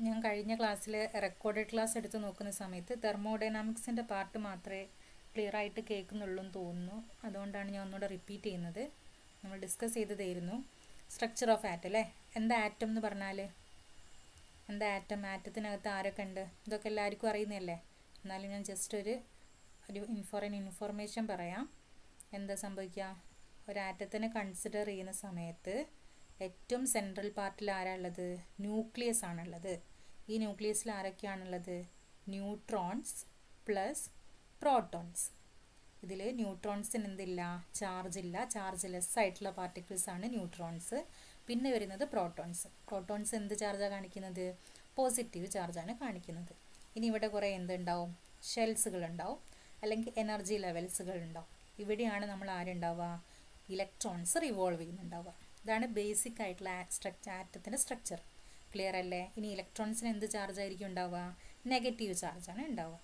ഞാൻ കഴിഞ്ഞ ക്ലാസ്സിൽ റെക്കോർഡഡ് ക്ലാസ് എടുത്ത് നോക്കുന്ന സമയത്ത് തെർമോഡൈനാമിക്സിൻ്റെ പാർട്ട് മാത്രമേ ക്ലിയർ ആയിട്ട് കേൾക്കുന്നുള്ളൂ എന്ന് തോന്നുന്നു. അതുകൊണ്ടാണ് ഞാൻ ഒന്നുകൂടെ റിപ്പീറ്റ് ചെയ്യുന്നത്. നമ്മൾ ഡിസ്കസ് ചെയ്തതായിരുന്നു സ്ട്രക്ചർ ഓഫ് ആറ്റം അല്ലേ. എന്താ ആറ്റം എന്ന് പറഞ്ഞാൽ? എന്താ ആറ്റം? ആറ്റത്തിനകത്ത് ആരൊക്കെ ഉണ്ട്? ഇതൊക്കെ എല്ലാവർക്കും അറിയുന്നതല്ലേ. എന്നാലും ഞാൻ ജസ്റ്റ് ഒരു ഇൻഫോർമേഷൻ പറയാം. എന്താ സംഭവിക്കുക? ഒരു ആറ്റത്തിനെ കൺസിഡർ ചെയ്യുന്ന സമയത്ത് ഏറ്റവും സെൻട്രൽ പാർട്ടിൽ ആരാളുള്ളത്? ന്യൂക്ലിയസ് ആണുള്ളത്. ഈ ന്യൂക്ലിയസിൽ ആരൊക്കെയാണുള്ളത്? Neutrons plus protons. ഇതിൽ ന്യൂട്രോൺസിന് എന്തില്ല? ചാർജ് ഇല്ല. ചാർജ് ലെസ് ആയിട്ടുള്ള പാർട്ടിക്കിൾസ് ആണ് ന്യൂട്രോൺസ്. പിന്നെ വരുന്നത് പ്രോട്ടോൺസ്. പ്രോട്ടോൺസ് എന്ത് ചാർജാണ് കാണിക്കുന്നത്? പോസിറ്റീവ് ചാർജാണ് കാണിക്കുന്നത്. ഇനി ഇവിടെ കുറേ എന്തുണ്ടാവും? ഷെൽസുകൾ ഉണ്ടാവും, അല്ലെങ്കിൽ എനർജി ലെവൽസുകൾ ഉണ്ടാവും. ഇവിടെയാണ് നമ്മൾ ആരുണ്ടാവുക? Electrons revolve ചെയ്യുന്നുണ്ടാവുക. ഇതാണ് ബേസിക് ആയിട്ടുള്ള ആറ്റത്തിൻ്റെ സ്ട്രക്ചർ. ക്ലിയർ അല്ലേ? ഇനി ഇലക്ട്രോൺസിന് എന്ത് ചാർജ് ആയിരിക്കും ഉണ്ടാവുക? നെഗറ്റീവ് ചാർജാണ് ഉണ്ടാവുക.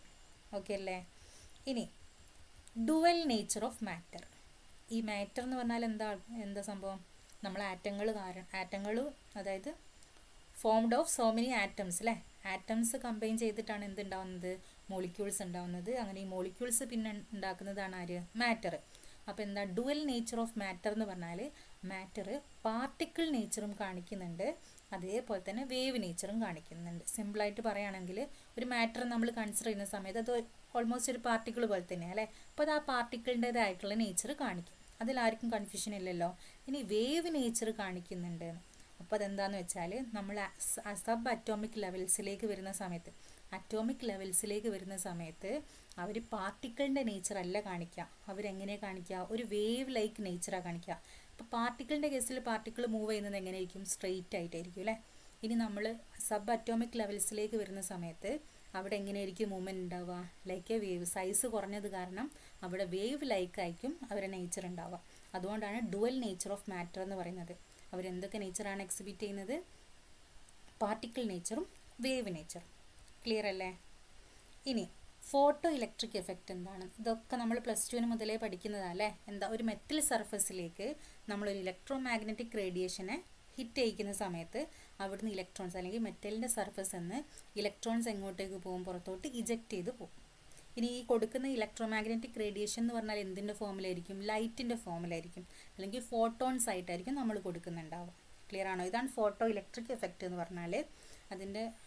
ഓക്കെ അല്ലേ? ഇനി ഡുവൽ നേച്ചർ ഓഫ് മാറ്റർ. ഈ മാറ്റർ എന്ന് പറഞ്ഞാൽ എന്താ സംഭവം? നമ്മൾ ആറ്റങ്ങൾ അതായത് formed of so many atoms അല്ലേ. ആറ്റംസ് കമ്പൈൻ ചെയ്തിട്ടാണ് എന്തുണ്ടാവുന്നത്? മോളിക്യൂൾസ് ഉണ്ടാവുന്നത്. അങ്ങനെ ഈ മോളിക്യൂൾസ് പിന്നെ ഉണ്ടാക്കുന്നതാണ് ആര്? മാറ്റർ. അപ്പോൾ എന്താ ഡുവൽ നേച്ചർ ഓഫ് മാറ്റർ എന്ന് പറഞ്ഞാൽ മാറ്റർ പാർട്ടിക്കിൾ നേച്ചറും കാണിക്കുന്നുണ്ട്, അതേപോലെ തന്നെ വേവ് നേച്ചറും കാണിക്കുന്നുണ്ട്. സിമ്പിളായിട്ട് പറയുകയാണെങ്കിൽ ഒരു മാറ്റർ നമ്മൾ കൺസിഡർ ചെയ്യുന്ന സമയത്ത് അത് ഓൾമോസ്റ്റ് ഒരു പാർട്ടിക്കിൾ പോലെ തന്നെയാണ് അല്ലേ. അപ്പോൾ അത് ആ പാർട്ടിക്കിളിൻ്റേതായിട്ടുള്ള നേച്ചർ കാണിക്കും. അതിലാർക്കും കൺഫ്യൂഷൻ ഇല്ലല്ലോ. ഇനി വേവ് നേച്ചർ കാണിക്കുന്നുണ്ട്. അപ്പോൾ അതെന്താണെന്ന് വെച്ചാൽ നമ്മൾ സബ് അറ്റോമിക് ലെവൽസിലേക്ക് വരുന്ന സമയത്ത് അവർ പാർട്ടിക്കിളിൻ്റെ നേച്ചർ അല്ല കാണിക്കുക. അവരെങ്ങനെ കാണിക്കുക? ഒരു വേവ് ലൈക്ക് നേച്ചറാണ് കാണിക്കുക. അപ്പോൾ പാർട്ടിക്കിളിൻ്റെ കേസിൽ പാർട്ടിക്കിൾ മൂവ് ചെയ്യുന്നത് എങ്ങനെയായിരിക്കും? സ്ട്രെയിറ്റ് ആയിട്ടായിരിക്കും അല്ലേ. ഇനി നമ്മൾ സബ് അറ്റോമിക് ലെവൽസിലേക്ക് വരുന്ന സമയത്ത് അവിടെ എങ്ങനെയായിരിക്കും മൂവ്മെൻറ്റ് ഉണ്ടാവുക? Like A wave. സൈസ് കുറഞ്ഞത് കാരണം അവിടെ വേവ് ലൈക്ക് ആയിരിക്കും അവരുടെ നേച്ചർ ഉണ്ടാവുക. അതുകൊണ്ടാണ് ഡുവൽ നേച്ചർ ഓഫ് മാറ്റർ എന്ന് പറയുന്നത്. അവരെന്തൊക്കെ നേച്ചറാണ് എക്സിബിറ്റ് ചെയ്യുന്നത്? പാർട്ടിക്കിൾ നേച്ചറും വേവ് നേച്ചറും. ക്ലിയർ അല്ലേ? ഇനി ഫോട്ടോ ഇലക്ട്രിക് എഫക്റ്റ് എന്താണ്? ഇതൊക്കെ നമ്മൾ +2 മുതലേ പഠിക്കുന്നതല്ലേ. എന്താ? ഒരു മെറ്റൽ സർഫസിലേക്ക് നമ്മളൊരു ഇലക്ട്രോ മാഗ്നറ്റിക് റേഡിയേഷനെ ഹിറ്റ് ചെയ്യിക്കുന്ന സമയത്ത് അവിടുന്ന് ഇലക്ട്രോൺസ് അല്ലെങ്കിൽ മെറ്റലിൻ്റെ സർഫസ് നിന്ന് ഇലക്ട്രോൺസ് എങ്ങോട്ടേക്ക് പോകും? പുറത്തോട്ട് ഇജക്റ്റ് ചെയ്ത് പോകും. ഇനി ഈ കൊടുക്കുന്ന ഇലക്ട്രോ മാഗ്നറ്റിക് റേഡിയേഷൻ എന്ന് പറഞ്ഞാൽ എന്തിൻ്റെ ഫോമിലായിരിക്കും? ലൈറ്റിൻ്റെ ഫോമിലായിരിക്കും, അല്ലെങ്കിൽ ഫോട്ടോൺസ് ആയിട്ടായിരിക്കും നമ്മൾ കൊടുക്കുന്നുണ്ടാവുക. ക്ലിയർ ആണോ? ഇതാണ് ഫോട്ടോ ഇലക്ട്രിക് എഫക്റ്റ് എന്ന് പറഞ്ഞാൽ.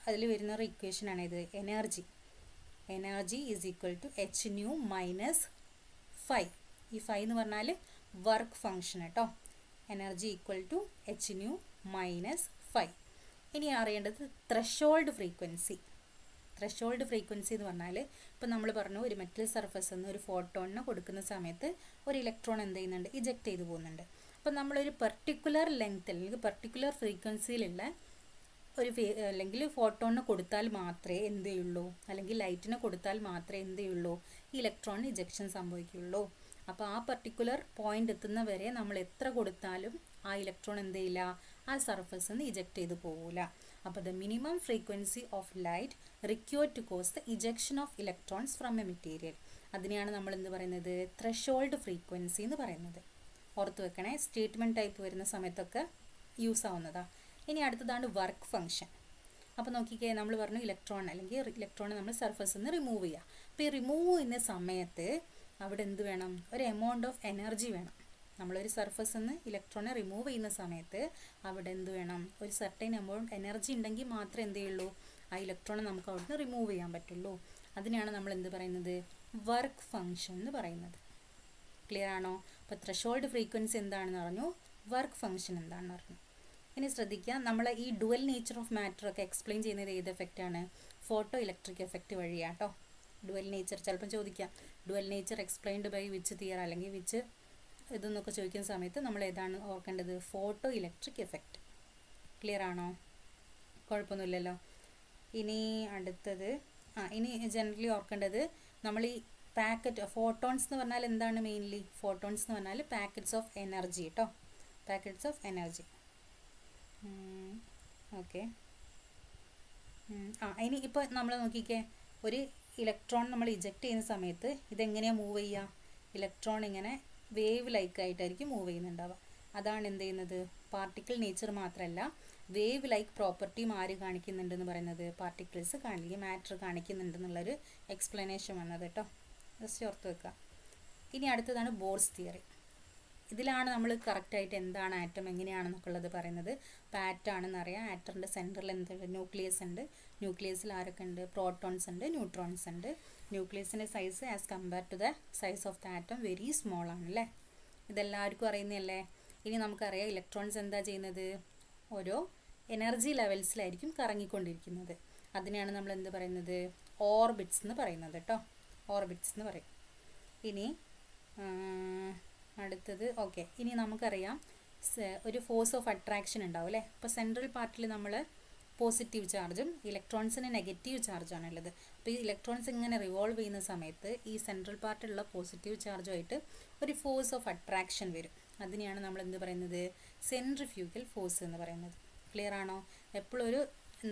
അതിൽ വരുന്ന ഒരു ഇക്വേഷനാണ് ഇത്. Energy is equal to h nu minus phi. ഈ ഫൈ എന്ന് പറഞ്ഞാൽ വർക്ക് ഫങ്ഷൻ കേട്ടോ. Energy equal to h nu minus phi. ഇനി അറിയേണ്ടത് ത്രഷോൾഡ് ഫ്രീക്വൻസി. ത്രഷോൾഡ് ഫ്രീക്വൻസി എന്ന് പറഞ്ഞാൽ ഇപ്പം നമ്മൾ പറഞ്ഞു ഒരു മെറ്റൽ സർഫസ് നിന്ന് ഒരു ഫോട്ടോണിനെ കൊടുക്കുന്ന സമയത്ത് ഒരു ഇലക്ട്രോൺ എന്ത് ചെയ്യുന്നുണ്ട്? ഇജക്റ്റ് ചെയ്ത് പോകുന്നുണ്ട്. അപ്പം നമ്മളൊരു പെർട്ടിക്കുലർ ലെങ്ത് അല്ലെങ്കിൽ പെർട്ടിക്കുലർ ഫ്രീക്വൻസിയിലുള്ള അല്ലെങ്കിൽ ഫോട്ടോണിനെ കൊടുത്താൽ മാത്രമേ എന്ത് ചെയ്യുള്ളൂ, അല്ലെങ്കിൽ ലൈറ്റിനെ കൊടുത്താൽ മാത്രമേ എന്ത് ചെയ്യുള്ളൂ? ഈ ഇലക്ട്രോണിന് ഇജക്ഷൻ സംഭവിക്കുകയുള്ളൂ. അപ്പോൾ ആ പർട്ടിക്കുലർ പോയിന്റ് എത്തുന്ന വരെ നമ്മൾ എത്ര കൊടുത്താലും ആ ഇലക്ട്രോൺ എന്ത് ചെയ്യില്ല? ആ സർഫസിൽ നിന്ന് ഇജക്റ്റ് ചെയ്ത് പോകില്ല. അപ്പോൾ the minimum frequency of light required to cause the ejection of electrons from a material. അതിനെയാണ് നമ്മൾ എന്ത് പറയുന്നത്? ത്രഷോൾഡ് ഫ്രീക്വൻസി എന്ന് പറയുന്നത്. ഓർത്ത് വെക്കണേ. സ്റ്റേറ്റ്മെൻറ്റ് ടൈപ്പ് വരുന്ന സമയത്തൊക്കെ യൂസ് ആവുന്നതാണ്. ഇനി അടുത്തതാണ് വർക്ക് ഫംഗ്ഷൻ. അപ്പോൾ നോക്കിക്കേ, നമ്മൾ പറഞ്ഞു ഇലക്ട്രോൺ നമ്മൾ സർഫസിൽ നിന്ന് റിമൂവ് ചെയ്യുക. അപ്പോൾ ഈ റിമൂവ് ചെയ്യുന്ന സമയത്ത് അവിടെ എന്ത് വേണം? ഒരു എമൗണ്ട് ഓഫ് എനർജി വേണം. നമ്മളൊരു സർഫസിൽ നിന്ന് ഇലക്ട്രോണെ റിമൂവ് ചെയ്യുന്ന സമയത്ത് അവിടെ എന്ത് വേണം? ഒരു സർട്ടൈൻ എമൗണ്ട് എനർജി ഉണ്ടെങ്കിൽ മാത്രമേ എന്ത് ചെയ്യുള്ളൂ? ആ ഇലക്ട്രോണെ നമുക്ക് അവിടുന്ന് റിമൂവ് ചെയ്യാൻ പറ്റുള്ളൂ. അതിനെയാണ് നമ്മൾ എന്ത് പറയുന്നത്? വർക്ക് ഫംഗ്ഷൻ എന്ന് പറയുന്നത്. ക്ലിയർ ആണോ? അപ്പോൾ ത്രഷോൾഡ് ഫ്രീക്വൻസി എന്താണെന്ന് പറഞ്ഞു, വർക്ക് ഫംഗ്ഷൻ എന്താണെന്ന് പറഞ്ഞു. ഇനി ശ്രദ്ധിക്കുക, നമ്മൾ ഈ ഡുവൽ നേച്ചർ ഓഫ് മാറ്റർ ഒക്കെ എക്സ്പ്ലെയിൻ ചെയ്യുന്നത് ഏത് എഫക്റ്റാണ്? ഫോട്ടോ ഇലക്ട്രിക് എഫക്റ്റ് വഴിയാണ് കേട്ടോ. ഡുവൽ നേച്ചർ ചിലപ്പം ചോദിക്കാം, dual nature explained by which theory അല്ലെങ്കിൽ വിച്ച് ഇതെന്നൊക്കെ ചോദിക്കുന്ന സമയത്ത് നമ്മൾ ഏതാണ് ഓർക്കേണ്ടത്? Photo electric effect. ക്ലിയർ ആണോ? കുഴപ്പമൊന്നുമില്ലല്ലോ. ഇനി അടുത്തത് ഇനി ജനറലി ഓർക്കേണ്ടത് നമ്മൾ ഈ ഫോട്ടോൺസ് എന്ന് പറഞ്ഞാൽ എന്താണ്? മെയിൻലി ഫോട്ടോൺസ് എന്ന് പറഞ്ഞാൽ പാക്കറ്റ്സ് ഓഫ് എനർജി കേട്ടോ. Packets of energy. ഓക്കെ. ഇനി ഇപ്പോൾ നമ്മൾ നോക്കിക്കേ, ഒരു ഇലക്ട്രോൺ നമ്മൾ ഇജക്റ്റ് ചെയ്യുന്ന സമയത്ത് ഇതെങ്ങനെയാണ് മൂവ് ചെയ്യുക? ഇലക്ട്രോൺ ഇങ്ങനെ വേവ് ലൈക്ക് ആയിട്ടായിരിക്കും മൂവ് ചെയ്യുന്നുണ്ടാവുക. അതാണ് എന്ത് ചെയ്യുന്നത്? പാർട്ടിക്കിൾ നേച്ചർ മാത്രമല്ല വേവ് ലൈക്ക് പ്രോപ്പർട്ടിയും ആര് കാണിക്കുന്നുണ്ടെന്ന് പറയുന്നത്, പാർട്ടിക്കിൾസ് കാണിക്കുക, മാറ്റർ കാണിക്കുന്നുണ്ടെന്നുള്ളൊരു എക്സ്പ്ലനേഷൻ വന്നത് കേട്ടോ, ജസ്റ്റ് ഓർത്ത് വെക്കുക. ഇനി അടുത്തതാണ് ബോർസ് തിയറി. ഇതിലാണ് നമ്മൾ കറക്റ്റായിട്ട് എന്താണ് ആറ്റം എങ്ങനെയാണെന്നൊക്കെ ഉള്ളത് പറയുന്നത്. അപ്പോൾ ആറ്റമാണെന്ന് അറിയാം. ആറ്ററിൻ്റെ സെൻറ്ററിൽ എന്തുണ്ട്, ന്യൂക്ലിയസ് ഉണ്ട്. ന്യൂക്ലിയസിൽ ആരൊക്കെ ഉണ്ട്, പ്രോട്ടോൺസ് ഉണ്ട്, ന്യൂട്രോൺസ് ഉണ്ട്. ന്യൂക്ലിയസിൻ്റെ size as compared to the size of the atom very small ആണ് അല്ലേ, ഇതെല്ലാവർക്കും അറിയുന്നതല്ലേ. ഇനി നമുക്കറിയാം ഇലക്ട്രോൺസ് എന്താ ചെയ്യുന്നത്, ഓരോ എനർജി ലെവൽസിലായിരിക്കും കറങ്ങിക്കൊണ്ടിരിക്കുന്നത്. അതിനെയാണ് നമ്മൾ എന്ത് പറയുന്നത്, ഓർബിറ്റ്സ് എന്ന് പറയുന്നത് കേട്ടോ, ഓർബിറ്റ്സ് എന്ന് പറയും. ഇനി അടുത്തത് ഓക്കെ, ഇനി നമുക്കറിയാം ഒരു ഫോഴ്സ് ഓഫ് അട്രാക്ഷൻ ഉണ്ടാവും അല്ലേ. അപ്പോൾ സെൻട്രൽ പാർട്ടിൽ നമ്മൾ പോസിറ്റീവ് ചാർജും ഇലക്ട്രോൺസിന് നെഗറ്റീവ് ചാർജാണുള്ളത്. അപ്പോൾ ഈ ഇലക്ട്രോൺസ് ഇങ്ങനെ റിവോൾവ് ചെയ്യുന്ന സമയത്ത് ഈ സെൻട്രൽ പാർട്ടിലുള്ള പോസിറ്റീവ് ചാർജുമായിട്ട് ഒരു ഫോഴ്സ് ഓഫ് അട്രാക്ഷൻ വരും. അതിനെയാണ് നമ്മൾ എന്ത് പറയുന്നത്, സെൻട്രിഫ്യൂഗൽ ഫോഴ്സ് എന്ന് പറയുന്നത്. ക്ലിയർ ആണോ? എപ്പോഴും ഒരു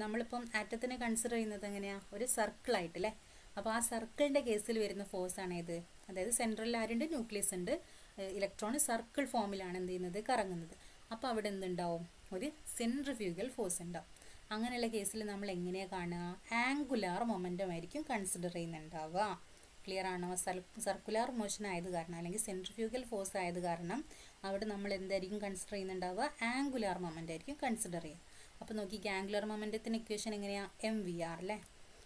നമ്മളിപ്പം ആറ്റത്തിനെ കൺസിഡർ ചെയ്യുന്നത് എങ്ങനെയാണ്, ഒരു സർക്കിളായിട്ടല്ലേ. അപ്പോൾ ആ സർക്കിളിൻ്റെ കേസിൽ വരുന്ന ഫോഴ്സാണ് ഇത്, അതായത് സെൻട്രലിൽ ആരുണ്ട്, ന്യൂക്ലിയസ് ഉണ്ട്, ഇലക്ട്രോൺ സർക്കിൾ ഫോമിലാണ് എന്ത് ചെയ്യുന്നത്, കറങ്ങുന്നത്. അപ്പോൾ അവിടെ എന്തുണ്ടാവും, ഒരു സെൻട്രിഫ്യൂഗൽ ഫോഴ്സ് ഉണ്ടാവും. അങ്ങനെയുള്ള കേസിൽ നമ്മൾ എങ്ങനെയാണ് കാണുക, ആംഗുലാർ മൊമെൻറ്റം ആയിരിക്കും കൺസിഡർ ചെയ്യുന്നുണ്ടാവുക. ക്ലിയർ ആണോ? സർക്കുലാർ മോഷൻ ആയത് കാരണം അല്ലെങ്കിൽ സെൻട്രിഫ്യൂഗൽ ഫോഴ്സ് ആയത് കാരണം അവിടെ നമ്മൾ എന്തായിരിക്കും കൺസിഡർ ചെയ്യുന്നുണ്ടാവുക, ആംഗുലാർ മൊമെൻ്റ് ആയിരിക്കും കൺസിഡർ ചെയ്യുക. അപ്പോൾ നോക്കി, ആംഗുലാർ മൊമെൻറ്റത്തിൻ്റെ ഇക്വേഷൻ എങ്ങനെയാണ്, MVR അല്ലേ.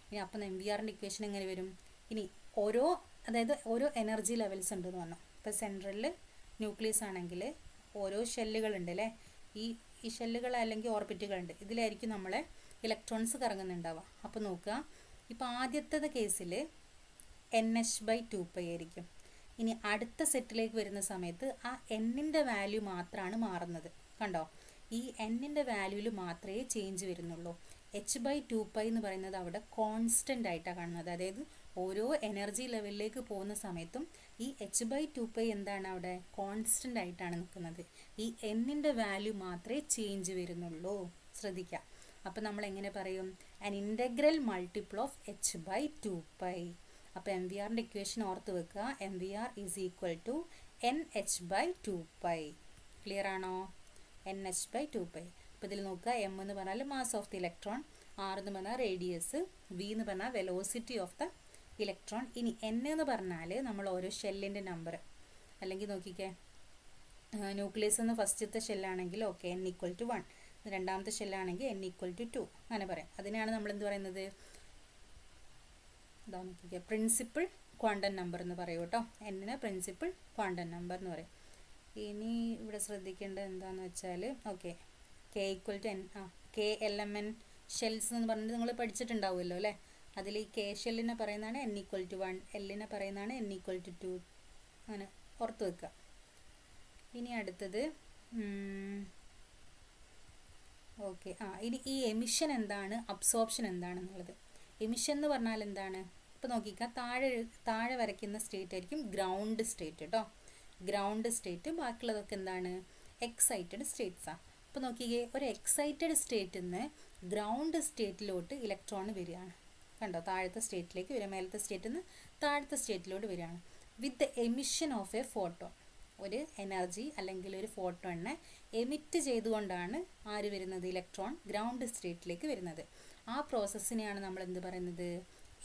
ഇനി അപ്പം MVRൻ്റെ ഇക്വേഷൻ എങ്ങനെ വരും, ഇനി അതായത് ഓരോ എനർജി ലെവൽസ് ഉണ്ടെന്ന് പറഞ്ഞു. ഇപ്പോൾ സെൻട്രലിൽ ന്യൂക്ലിയസ് ആണെങ്കിൽ ഓരോ ഷെല്ലുകളുണ്ട് അല്ലേ, ഈ ഷെല്ലുകൾ അല്ലെങ്കിൽ ഓർബിറ്റുകളുണ്ട്, ഇതിലായിരിക്കും നമ്മളെ ഇലക്ട്രോൺസ് കറങ്ങുന്നുണ്ടാവുക. അപ്പോൾ നോക്കുക, ഇപ്പോൾ ആദ്യത്തെ കേസിൽ NH/2π ആയിരിക്കും. ഇനി അടുത്ത സെറ്റിലേക്ക് വരുന്ന സമയത്ത് ആ എന്നിൻ്റെ വാല്യൂ മാത്രമാണ് മാറുന്നത്. കണ്ടോ, ഈ എന്നിൻ്റെ വാല്യൂവിൽ മാത്രമേ ചേഞ്ച് വരുന്നുള്ളൂ. H/2π എന്ന് പറയുന്നത് അവിടെ കോൺസ്റ്റൻ്റ് ആയിട്ടാണ് കാണുന്നത്. അതായത് ഓരോ എനർജി ലെവലിലേക്ക് പോകുന്ന സമയത്തും ഈ H/2π എന്താണ് അവിടെ കോൺസ്റ്റൻ്റ് ആയിട്ടാണ് നിൽക്കുന്നത്. ഈ എന്നിൻ്റെ വാല്യൂ മാത്രമേ ചേഞ്ച് വരുന്നുള്ളൂ. ശ്രദ്ധിക്കുക. അപ്പോൾ നമ്മൾ എങ്ങനെ പറയും, an integral multiple of H/2π. അപ്പോൾ MVRൻ്റെ ഇക്വേഷൻ ഓർത്ത് വെക്കുക, MVR is equal to NH/2π. Clear ആണോ? NH/2π. അപ്പോൾ ഇതിൽ നോക്കുക, M എന്ന് പറഞ്ഞാൽ mass of the electron, R എന്ന് പറഞ്ഞാൽ റേഡിയസ്, V എന്ന് പറഞ്ഞാൽ വെലോസിറ്റി ഓഫ് ദ ഇലക്ട്രോൺ. ഇനി N എന്ന് പറഞ്ഞാൽ നമ്മൾ ഓരോ ഷെല്ലിൻ്റെ നമ്പർ. അല്ലെങ്കിൽ നോക്കിക്കേ, ന്യൂക്ലിയസ് എന്ന് ഫസ്റ്റത്തെ ഷെല്ലാണെങ്കിൽ ഓക്കെ N=1, രണ്ടാമത്തെ ഷെല്ലാണെങ്കിൽ N=2 അങ്ങനെ പറയാം. അതിനാണ് നമ്മൾ എന്ത് പറയുന്നത്, ഇതാ നോക്കിക്കുക, പ്രിൻസിപ്പിൾ ക്വാണ്ടം നമ്പർ എന്ന് പറയും കേട്ടോ. N-നെ പ്രിൻസിപ്പിൾ ക്വാണ്ടം നമ്പർ എന്ന് പറയും. ഇനി ഇവിടെ ശ്രദ്ധിക്കേണ്ടത് എന്താണെന്ന് വെച്ചാൽ ഓക്കെ, K=N KLMN ഷെൽസ് എന്ന് പറഞ്ഞിട്ട് നിങ്ങൾ പഠിച്ചിട്ടുണ്ടാവുമല്ലോ അല്ലേ. അതിൽ ഈ K ഷെല്ലിനെ പറയുന്നതാണ് N=1, L-നെ പറയുന്നതാണ് N=2, അങ്ങനെ ഓർത്ത് വെക്കുക. ഇനി അടുത്തത് ഓക്കെ, ഇനി ഈ എമിഷൻ എന്താണ്, അബ്സോർപ്ഷൻ എന്താണെന്നുള്ളത്. എമിഷൻ എന്ന് പറഞ്ഞാൽ എന്താണ്, ഇപ്പോൾ നോക്കിക്കുക, താഴെ വരയ്ക്കുന്ന സ്റ്റേറ്റ് ആയിരിക്കും ഗ്രൗണ്ട് സ്റ്റേറ്റ് കേട്ടോ. ഗ്രൗണ്ട് സ്റ്റേറ്റ്, ബാക്കിയുള്ളതൊക്കെ എന്താണ്, എക്സൈറ്റഡ് സ്റ്റേറ്റ്സാണ്. അപ്പോൾ നോക്കിക്കേ, ഒരു എക്സൈറ്റഡ് സ്റ്റേറ്റിൽ നിന്ന് ഗ്രൗണ്ട് സ്റ്റേറ്റിലോട്ട് ഇലക്ട്രോൺ വരികയാണ്. കണ്ടോ, താഴത്തെ സ്റ്റേറ്റിലേക്ക് വരിക, മേലത്തെ സ്റ്റേറ്റിൽ നിന്ന് താഴത്തെ സ്റ്റേറ്റിലോട്ട് വരികയാണ്. With the emission of A photon. ഒരു എനർജി അല്ലെങ്കിൽ ഒരു ഫോട്ടോണിനെ എമിറ്റ് ചെയ്തുകൊണ്ടാണ് ആര് വരുന്നത്, ഇലക്ട്രോൺ ഗ്രൗണ്ട് സ്റ്റേറ്റിലേക്ക് വരുന്നത്. ആ പ്രോസസ്സിനെയാണ് നമ്മൾ എന്ത് പറയുന്നത്,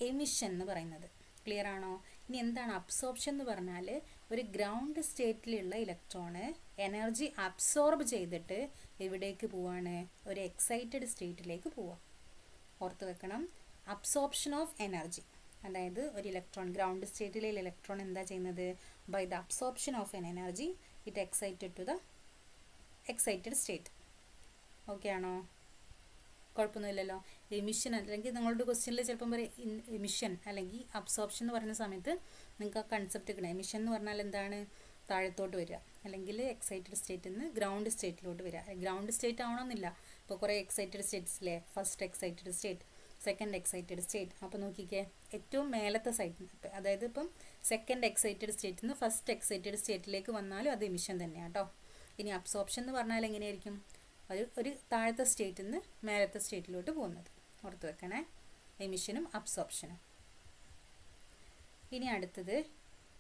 എമിഷൻ എന്ന് പറയുന്നത്. ക്ലിയർ ആണോ? ഇനി എന്താണ് അബ്സോർപ്ഷൻ എന്ന് പറഞ്ഞാൽ, ഒരു ഗ്രൗണ്ട് സ്റ്റേറ്റിലുള്ള ഇലക്ട്രോണ് എനർജി അബ്സോർബ് ചെയ്തിട്ട് എവിടേക്ക് പോവാണ്, ഒരു എക്സൈറ്റഡ് സ്റ്റേറ്റിലേക്ക് പോവാം. ഓർത്ത് വെക്കണം, അബ്സോർപ്ഷൻ ഓഫ് എനർജി. അതായത് ഒരു ഇലക്ട്രോൺ ഗ്രൗണ്ട് സ്റ്റേറ്റിലെ ഇലക്ട്രോൺ എന്താ ചെയ്യുന്നത്, by the absorption of an energy it excited to the excited state. Okay ആണോ? കുഴപ്പമൊന്നുമില്ലല്ലോ. എമിഷൻ അല്ലെങ്കിൽ നിങ്ങളുടെ ക്വസ്റ്റ്യനിൽ ചിലപ്പം പറയും എമിഷൻ അല്ലെങ്കിൽ അബ്സോർപ്ഷൻ എന്ന് പറയുന്ന സമയത്ത് നിങ്ങൾക്ക് ആ കൺസെപ്റ്റ് കിട്ടണം. എമിഷൻ എന്ന് പറഞ്ഞാൽ എന്താണ്, താഴത്തോട്ട് വരിക, അല്ലെങ്കിൽ എക്സൈറ്റഡ് സ്റ്റേറ്റിൽ നിന്ന് ഗ്രൗണ്ട് സ്റ്റേറ്റിലോട്ട് വരിക. ഗ്രൗണ്ട് സ്റ്റേറ്റ് ആവണമെന്നില്ല. ഇപ്പോൾ കുറേ എക്സൈറ്റഡ് സ്റ്റേറ്റ്സിലെ first excited state, second excited state. അപ്പോൾ നോക്കിക്കേ, ഏറ്റവും മേലത്തെ സൈറ്റിൽ, അതായത് ഇപ്പം സെക്കൻഡ് എക്സൈറ്റഡ് സ്റ്റേറ്റിൽ നിന്ന് ഫസ്റ്റ് എക്സൈറ്റഡ് സ്റ്റേറ്റിലേക്ക് വന്നാലും അത് എമിഷൻ തന്നെയാണ് കേട്ടോ. ഇനി അബ്സോർപ്ഷൻ എന്ന് പറഞ്ഞാൽ എങ്ങനെയായിരിക്കും, ഒരു താഴത്തെ സ്റ്റേറ്റിൽ നിന്ന് മേലത്തെ സ്റ്റേറ്റിലോട്ട് പോകുന്നത്. ഓർത്ത് വെക്കണേ, എമിഷനും അബ്സോർപ്ഷനും. ഇനി അടുത്തത്,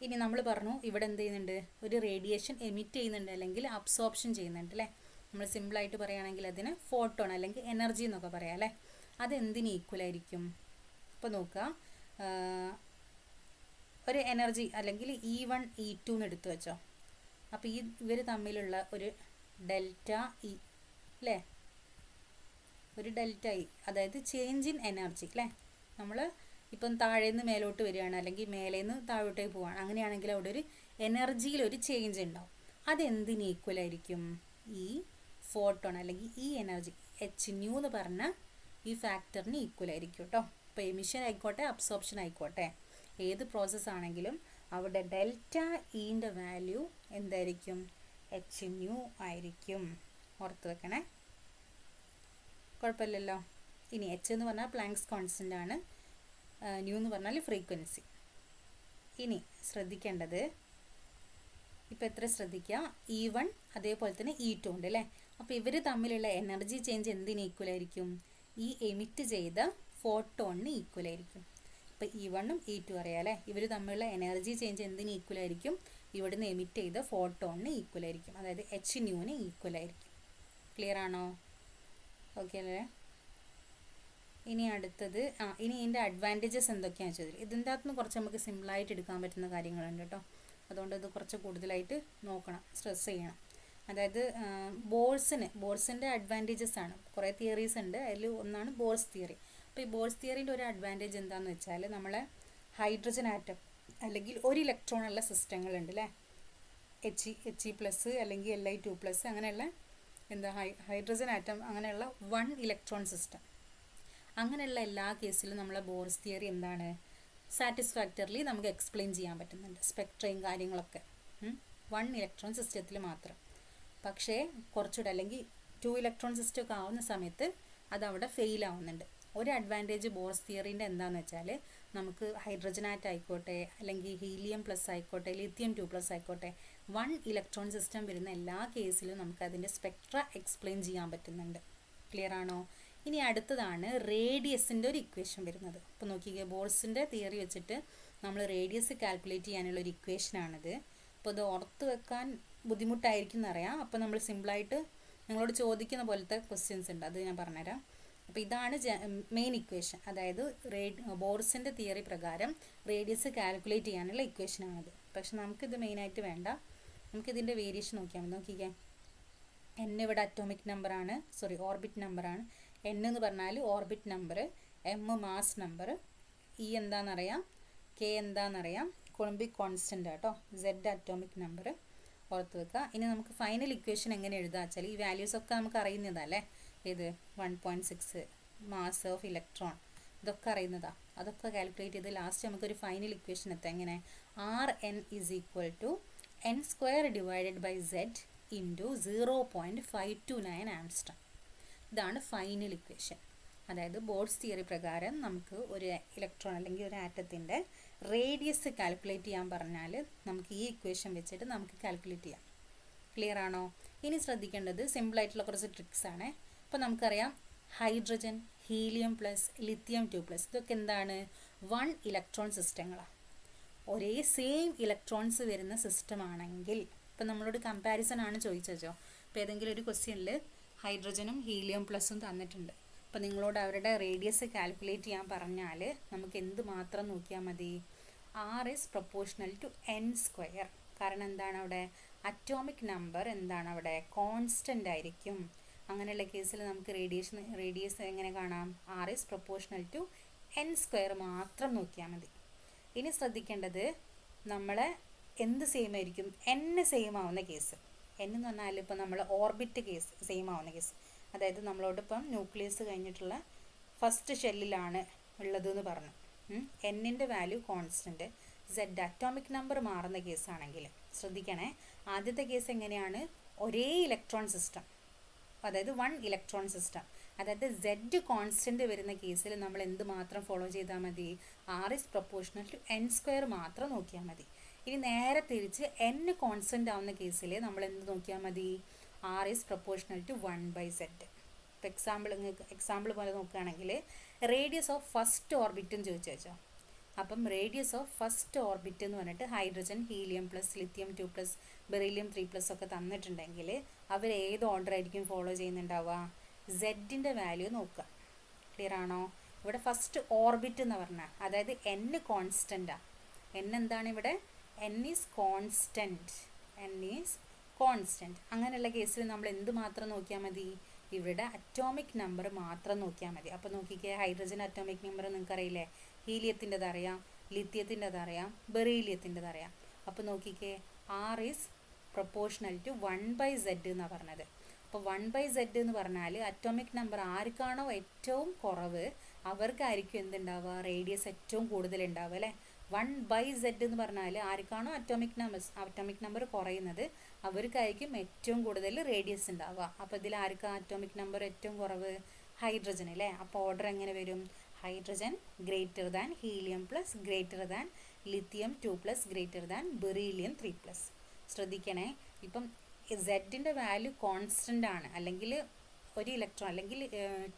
ഇനി നമ്മൾ പറഞ്ഞു ഇവിടെ എന്ത് ചെയ്യുന്നുണ്ട്, ഒരു റേഡിയേഷൻ എമിറ്റ് ചെയ്യുന്നുണ്ട് അല്ലെങ്കിൽ അബ്സോർപ്ഷൻ ചെയ്യുന്നുണ്ട് അല്ലേ. നമ്മൾ സിമ്പിളായിട്ട് പറയുകയാണെങ്കിൽ അതിന് ഫോട്ടോൺ അല്ലെങ്കിൽ എനർജി എന്നൊക്കെ പറയാം അല്ലേ. അതെന്തിന് ഈക്വലായിരിക്കും? ഇപ്പോൾ നോക്കുക, ഒരു എനർജി അല്ലെങ്കിൽ E1 E2 എന്ന് എടുത്തു വെച്ചോ. അപ്പോൾ ഇവർ തമ്മിലുള്ള ഒരു ഡെൽറ്റ ഇ അല്ലേ, ഒരു ഡെൽറ്റ ഇ, അതായത് ചേഞ്ച് ഇൻ എനർജി അല്ലേ. നമ്മൾ ഇപ്പം താഴേന്ന് മേലോട്ട് വരികയാണ് അല്ലെങ്കിൽ മേലേന്ന് താഴോട്ടേക്ക് പോവുകയാണ്, അങ്ങനെയാണെങ്കിൽ അവിടെ ഒരു എനർജിയിൽ ഒരു ചേഞ്ച് ഉണ്ടാവും. അതെന്തിന് ഈക്വൽ ആയിരിക്കും? ഈ ഫോട്ടോൺ അല്ലെങ്കിൽ ഈ എനർജി hν എന്ന് പറഞ്ഞ ഈ ഫാക്ടറിന് ഈക്വൽ ആയിരിക്കും കേട്ടോ. ഇപ്പോൾ എമിഷൻ ആയിക്കോട്ടെ അബ്സോർപ്ഷൻ ആയിക്കോട്ടെ, ഏത് പ്രോസസ്സ് ആണെങ്കിലും അവിടെ ഡെൽറ്റ ഇൻ്റെ വാല്യൂ എന്തായിരിക്കും? hν ആയിരിക്കും. ഓർത്ത് വെക്കണേ, കുഴപ്പമില്ലല്ലോ. ഇനി h എന്ന് പറഞ്ഞാൽ പ്ലാങ്ക്സ് കോൺസ്റ്റൻ്റ് ആണ്, ന്യൂ എന്ന് പറഞ്ഞാൽ ഫ്രീക്വൻസി. ഇനി ശ്രദ്ധിക്കേണ്ടത്, ഇപ്പോൾ എത്ര ശ്രദ്ധിക്കുക, E1 അതേപോലെ തന്നെ E2 ഉണ്ട് അല്ലേ. അപ്പോൾ ഇവർ തമ്മിലുള്ള എനർജി ചേഞ്ച് എന്തിന് ഈക്വൽ ആയിരിക്കും? ഈ എമിറ്റ് ചെയ്ത ഫോട്ടോണിന് ഈക്വൽ ആയിരിക്കും. ഇപ്പോൾ E1ഉം E2 അറിയാം അല്ലേ, ഇവർ തമ്മിലുള്ള എനർജി ചേഞ്ച് എന്തിന് ഈക്വൽ ആയിരിക്കും? ഇവിടുന്ന് എമിറ്റ് ചെയ്ത ഫോട്ടോണിന് ഈക്വൽ ആയിരിക്കും, അതായത് hν ഈക്വൽ ആയിരിക്കും. ക്ലിയർ ആണോ? ഓക്കെ അല്ലേ. ഇനി അടുത്തത് ഇനി ഇതിൻ്റെ അഡ്വാൻറ്റേജസ് എന്തൊക്കെയാണെന്ന് ചോദിച്ചാൽ ഇതിൻ്റെ അകത്തുനിന്ന് കുറച്ച് നമുക്ക് സിമ്പിളായിട്ട് എടുക്കാൻ പറ്റുന്ന കാര്യങ്ങളുണ്ട് കേട്ടോ. അതുകൊണ്ട് ഇത് കുറച്ച് കൂടുതലായിട്ട് നോക്കണം, സ്ട്രെസ് ചെയ്യണം. അതായത് ബോർസിൻ്റെ അഡ്വാൻറ്റേജസ് ആണ്. കുറേ തിയറീസ് ഉണ്ട്, അതിൽ ഒന്നാണ് ബോർസ് തിയറി. അപ്പോൾ ഈ ബോർസ് തിയറിൻ്റെ ഒരു അഡ്വാൻറ്റേജ് എന്താണെന്ന് വെച്ചാൽ, നമ്മളെ ഹൈഡ്രജൻ ആറ്റം അല്ലെങ്കിൽ ഒരു ഇലക്ട്രോൺ ഉള്ള സിസ്റ്റങ്ങളുണ്ട് അല്ലേ, He+ അല്ലെങ്കിൽ Li2+, അങ്ങനെയുള്ള ഹൈഡ്രജൻ ആറ്റം അങ്ങനെയുള്ള 1 ഇലക്ട്രോൺ സിസ്റ്റം, അങ്ങനെയുള്ള എല്ലാ കേസിലും നമ്മളെ ബോർസ് തിയറി എന്താണ്, സാറ്റിസ്ഫാക്ടറിലി നമുക്ക് എക്സ്പ്ലെയിൻ ചെയ്യാൻ പറ്റുന്നുണ്ട്, സ്പെക്ട്രയും കാര്യങ്ങളൊക്കെ 1 ഇലക്ട്രോൺ സിസ്റ്റത്തിൽ മാത്രം. പക്ഷേ കുറച്ചുകൂടെ അല്ലെങ്കിൽ 2 ഇലക്ട്രോൺ സിസ്റ്റം ഒക്കെ ആവുന്ന സമയത്ത് അതവിടെ ഫെയിൽ ആവുന്നുണ്ട്. ഒരു അഡ്വാൻറ്റേജ് ബോർസ് തിയറിൻ്റെ എന്താണെന്ന് വെച്ചാൽ, നമുക്ക് ഹൈഡ്രജൻ ആറ്റം ആയിക്കോട്ടെ അല്ലെങ്കിൽ ഹീലിയം+ ആയിക്കോട്ടെ ലിഥിയം 2+ ആയിക്കോട്ടെ 1 ഇലക്ട്രോൺ സിസ്റ്റം വരുന്ന എല്ലാ കേസിലും നമുക്ക് അതിൻ്റെ സ്പെക്ട്ര എക്സ്പ്ലെയിൻ ചെയ്യാൻ പറ്റുന്നുണ്ട്. ക്ലിയർ ആണോ? ഇനി അടുത്തതാണ് റേഡിയസിൻ്റെ ഒരു ഇക്വേഷൻ വരുന്നത്. അപ്പോൾ നോക്കിക്കേ, ബോർസിൻ്റെ തിയറി വെച്ചിട്ട് നമ്മൾ റേഡിയസ് കാൽക്കുലേറ്റ് ചെയ്യാനുള്ള ഒരു ഇക്വേഷനാണിത്. അപ്പോൾ ഇത് ഓർത്ത് വെക്കാൻ ബുദ്ധിമുട്ടായിരിക്കും എന്നറിയാം. അപ്പോൾ നമ്മൾ സിമ്പിളായിട്ട് നിങ്ങളോട് ചോദിക്കുന്ന പോലത്തെ ക്വസ്റ്റ്യൻസ് ഉണ്ട്, അത് ഞാൻ പറഞ്ഞുതരാം. അപ്പോൾ ഇതാണ് മെയിൻ ഇക്വേഷൻ, അതായത് ബോർസിൻ്റെ തിയറി പ്രകാരം റേഡിയസ് കാൽക്കുലേറ്റ് ചെയ്യാനുള്ള ഇക്വേഷനാണിത്. പക്ഷെ നമുക്കിത് മെയിനായിട്ട് വേണ്ട, നമുക്കിതിൻ്റെ വേരിയേഷൻ നോക്കിയാൽ മതി. നോക്കിക്കേ, n ഇവിടെ അറ്റോമിക് നമ്പറാണ്, ഓർബിറ്റ് നമ്പറാണ്. n എന്ന് പറഞ്ഞാൽ orbit number, m mass number, E എന്താണെന്നറിയാം, k എന്താണെന്നറിയാം, കൊളംബിക് കോൺസ്റ്റൻ്റ് കേട്ടോ, z അറ്റോമിക് നമ്പർ. ഓർത്ത് വെക്കുക. ഇനി നമുക്ക് ഫൈനൽ ഇക്വേഷൻ എങ്ങനെ എഴുതാം വെച്ചാൽ, ഈ വാല്യൂസ് ഒക്കെ നമുക്ക് അറിയുന്നതല്ലേ, ഇത് 1.6 മാസ് ഓഫ് ഇലക്ട്രോൺ, ഇതൊക്കെ അറിയുന്നതാണ്. അതൊക്കെ കാൽക്കുലേറ്റ് ചെയ്ത് ലാസ്റ്റ് നമുക്കൊരു ഫൈനൽ ഇക്വേഷൻ എത്താം. എങ്ങനെ? Rn = n² / z × 0.529 ആംസ്ട്രോം. ഇതാണ് ഫൈനൽ ഇക്വേഷൻ. അതായത് ബോർസ് തിയറി പ്രകാരം നമുക്ക് ഒരു ഇലക്ട്രോൺ അല്ലെങ്കിൽ ഒരു ആറ്റത്തിൻ്റെ റേഡിയസ് കാൽക്കുലേറ്റ് ചെയ്യാൻ പറഞ്ഞാൽ നമുക്ക് ഈ ഇക്വേഷൻ വെച്ചിട്ട് നമുക്ക് കാൽക്കുലേറ്റ് ചെയ്യാം. ക്ലിയർ ആണോ? ഇനി ശ്രദ്ധിക്കേണ്ടത് സിമ്പിളായിട്ടുള്ള കുറച്ച് ട്രിക്സ് ആണ്. അപ്പോൾ നമുക്കറിയാം ഹൈഡ്രജൻ, ഹീലിയം+, ലിഥിയം 2+, ഇതൊക്കെ എന്താണ്? 1 ഇലക്ട്രോൺ സിസ്റ്റങ്ങളാണ്. ഒരേ സെയിം ഇലക്ട്രോൺസ് വരുന്ന സിസ്റ്റം ആണെങ്കിൽ, ഇപ്പം നമ്മളോട് കമ്പാരിസൺ ആണ് ചോദിച്ചോ. ഇപ്പോൾ ഏതെങ്കിലും ഒരു ക്വസ്റ്റ്യനിൽ ഹൈഡ്രജനും ഹീലിയം+ഉം തന്നിട്ടുണ്ട്. അപ്പോൾ നിങ്ങളോട് അവരുടെ റേഡിയസ് കാൽക്കുലേറ്റ് ചെയ്യാൻ പറഞ്ഞാൽ നമുക്ക് എന്ത് മാത്രം നോക്കിയാൽ മതി? R is proportional to n². കാരണം എന്താണ് അവിടെ? അറ്റോമിക് നമ്പർ എന്താണ് അവിടെ? കോൺസ്റ്റൻ്റ് ആയിരിക്കും. അങ്ങനെയുള്ള കേസിൽ നമുക്ക് റേഡിയസ് എങ്ങനെ കാണാം? R is proportional to n² മാത്രം നോക്കിയാൽ മതി. ഇനി ശ്രദ്ധിക്കേണ്ടത്, നമ്മളെ എന്ത് സെയിം ആയിരിക്കും? n സെയിം ആവുന്ന കേസ്. n എന്ന് പറഞ്ഞാൽ ഇപ്പോൾ നമ്മൾ ഓർബിറ്റ് കേസ് സെയിം ആവുന്ന കേസ്, അതായത് നമ്മളോടിപ്പം ന്യൂക്ലിയസ് കഴിഞ്ഞിട്ടുള്ള ഫസ്റ്റ് ഷെല്ലിലാണ് ഉള്ളതെന്ന് പറഞ്ഞു, എന്നിൻ്റെ value constant, z atomic number മാറുന്ന കേസാണെങ്കിൽ ശ്രദ്ധിക്കണേ. ആദ്യത്തെ കേസ് എങ്ങനെയാണ്? ഒരേ ഇലക്ട്രോൺ സിസ്റ്റം, അതായത് 1 ഇലക്ട്രോൺ സിസ്റ്റം, അതായത് z കോൺസ്റ്റൻറ്റ് വരുന്ന കേസിൽ നമ്മൾ എന്ത് മാത്രം ഫോളോ ചെയ്താൽ മതി? R is proportional to n² മാത്രം നോക്കിയാൽ മതി. ഇനി നേരെ തിരിച്ച് n കോൺസ്റ്റൻ്റ് ആവുന്ന കേസിൽ നമ്മൾ എന്ത് നോക്കിയാൽ മതി? R is proportional to 1/z. ഇപ്പോൾ എക്സാമ്പിൾ പോലെ നോക്കുകയാണെങ്കിൽ റേഡിയസ് ഓഫ് ഫസ്റ്റ് ഓർബിറ്റ് എന്ന് ചോദിച്ചു വെച്ചോ. അപ്പം റേഡിയസ് ഓഫ് ഫസ്റ്റ് ഓർബിറ്റ് എന്ന് പറഞ്ഞിട്ട് ഹൈഡ്രജൻ, ഹീലിയം+, ലിഥിയം 2+, ബെറിലിയം 3+ ഒക്കെ തന്നിട്ടുണ്ടെങ്കിൽ അവർ ഏത് ഓർഡർ ആയിരിക്കും ഫോളോ ചെയ്യുന്നുണ്ടാവുക? സെഡിൻ്റെ വാല്യൂ നോക്കുക. ക്ലിയർ ആണോ? ഇവിടെ ഫസ്റ്റ് ഓർബിറ്റ് എന്ന് പറഞ്ഞാൽ, അതായത് n കോൺസ്റ്റൻ്റാണ്. n എന്താണ് ഇവിടെ? n is constant. അങ്ങനെയുള്ള കേസിൽ നമ്മൾ എന്ത് മാത്രം നോക്കിയാൽ മതി? ഇവിടെ അറ്റോമിക് നമ്പർ മാത്രം നോക്കിയാൽ മതി. അപ്പോൾ നോക്കിക്കേ, ഹൈഡ്രജൻ അറ്റോമിക് നമ്പർ നിങ്ങൾക്ക് അറിയില്ലേ? ഹീലിയത്തിൻ്റെത് അറിയാം, ലിത്യത്തിൻ്റെത് അറിയാം, ബെറീലിയത്തിൻ്റെത് അറിയാം. അപ്പോൾ നോക്കിക്കേ, R is proportional to 1/z എന്നാണ് പറഞ്ഞത്. അപ്പോൾ 1/z എന്ന് പറഞ്ഞാൽ അറ്റോമിക് നമ്പർ ആർക്കാണോ ഏറ്റവും കുറവ് അവർക്കായിരിക്കും എന്തുണ്ടാവുക? റേഡിയസ് ഏറ്റവും കൂടുതൽ ഉണ്ടാവുക അല്ലേ? 1/z എന്ന് പറഞ്ഞാൽ ആർക്കാണോ അറ്റോമിക് നമ്പർ കുറയുന്നത് അവർക്കായിരിക്കും ഏറ്റവും കൂടുതൽ റേഡിയസ് ഉണ്ടാവുക. അപ്പോൾ ഇതിൽ ആർക്കാണ് അറ്റോമിക് നമ്പർ ഏറ്റവും കുറവ്? ഹൈഡ്രജൻ അല്ലേ? അപ്പോൾ ഓർഡർ എങ്ങനെ വരും? Hydrogen greater than helium plus greater than lithium 2+ greater than beryllium 3+. ശ്രദ്ധിക്കണേ, ഇപ്പം സെഡിൻ്റെ വാല്യൂ കോൺസ്റ്റൻ്റ് ആണ്, അല്ലെങ്കിൽ ഒരു ഇലക്ട്രോൺ, അല്ലെങ്കിൽ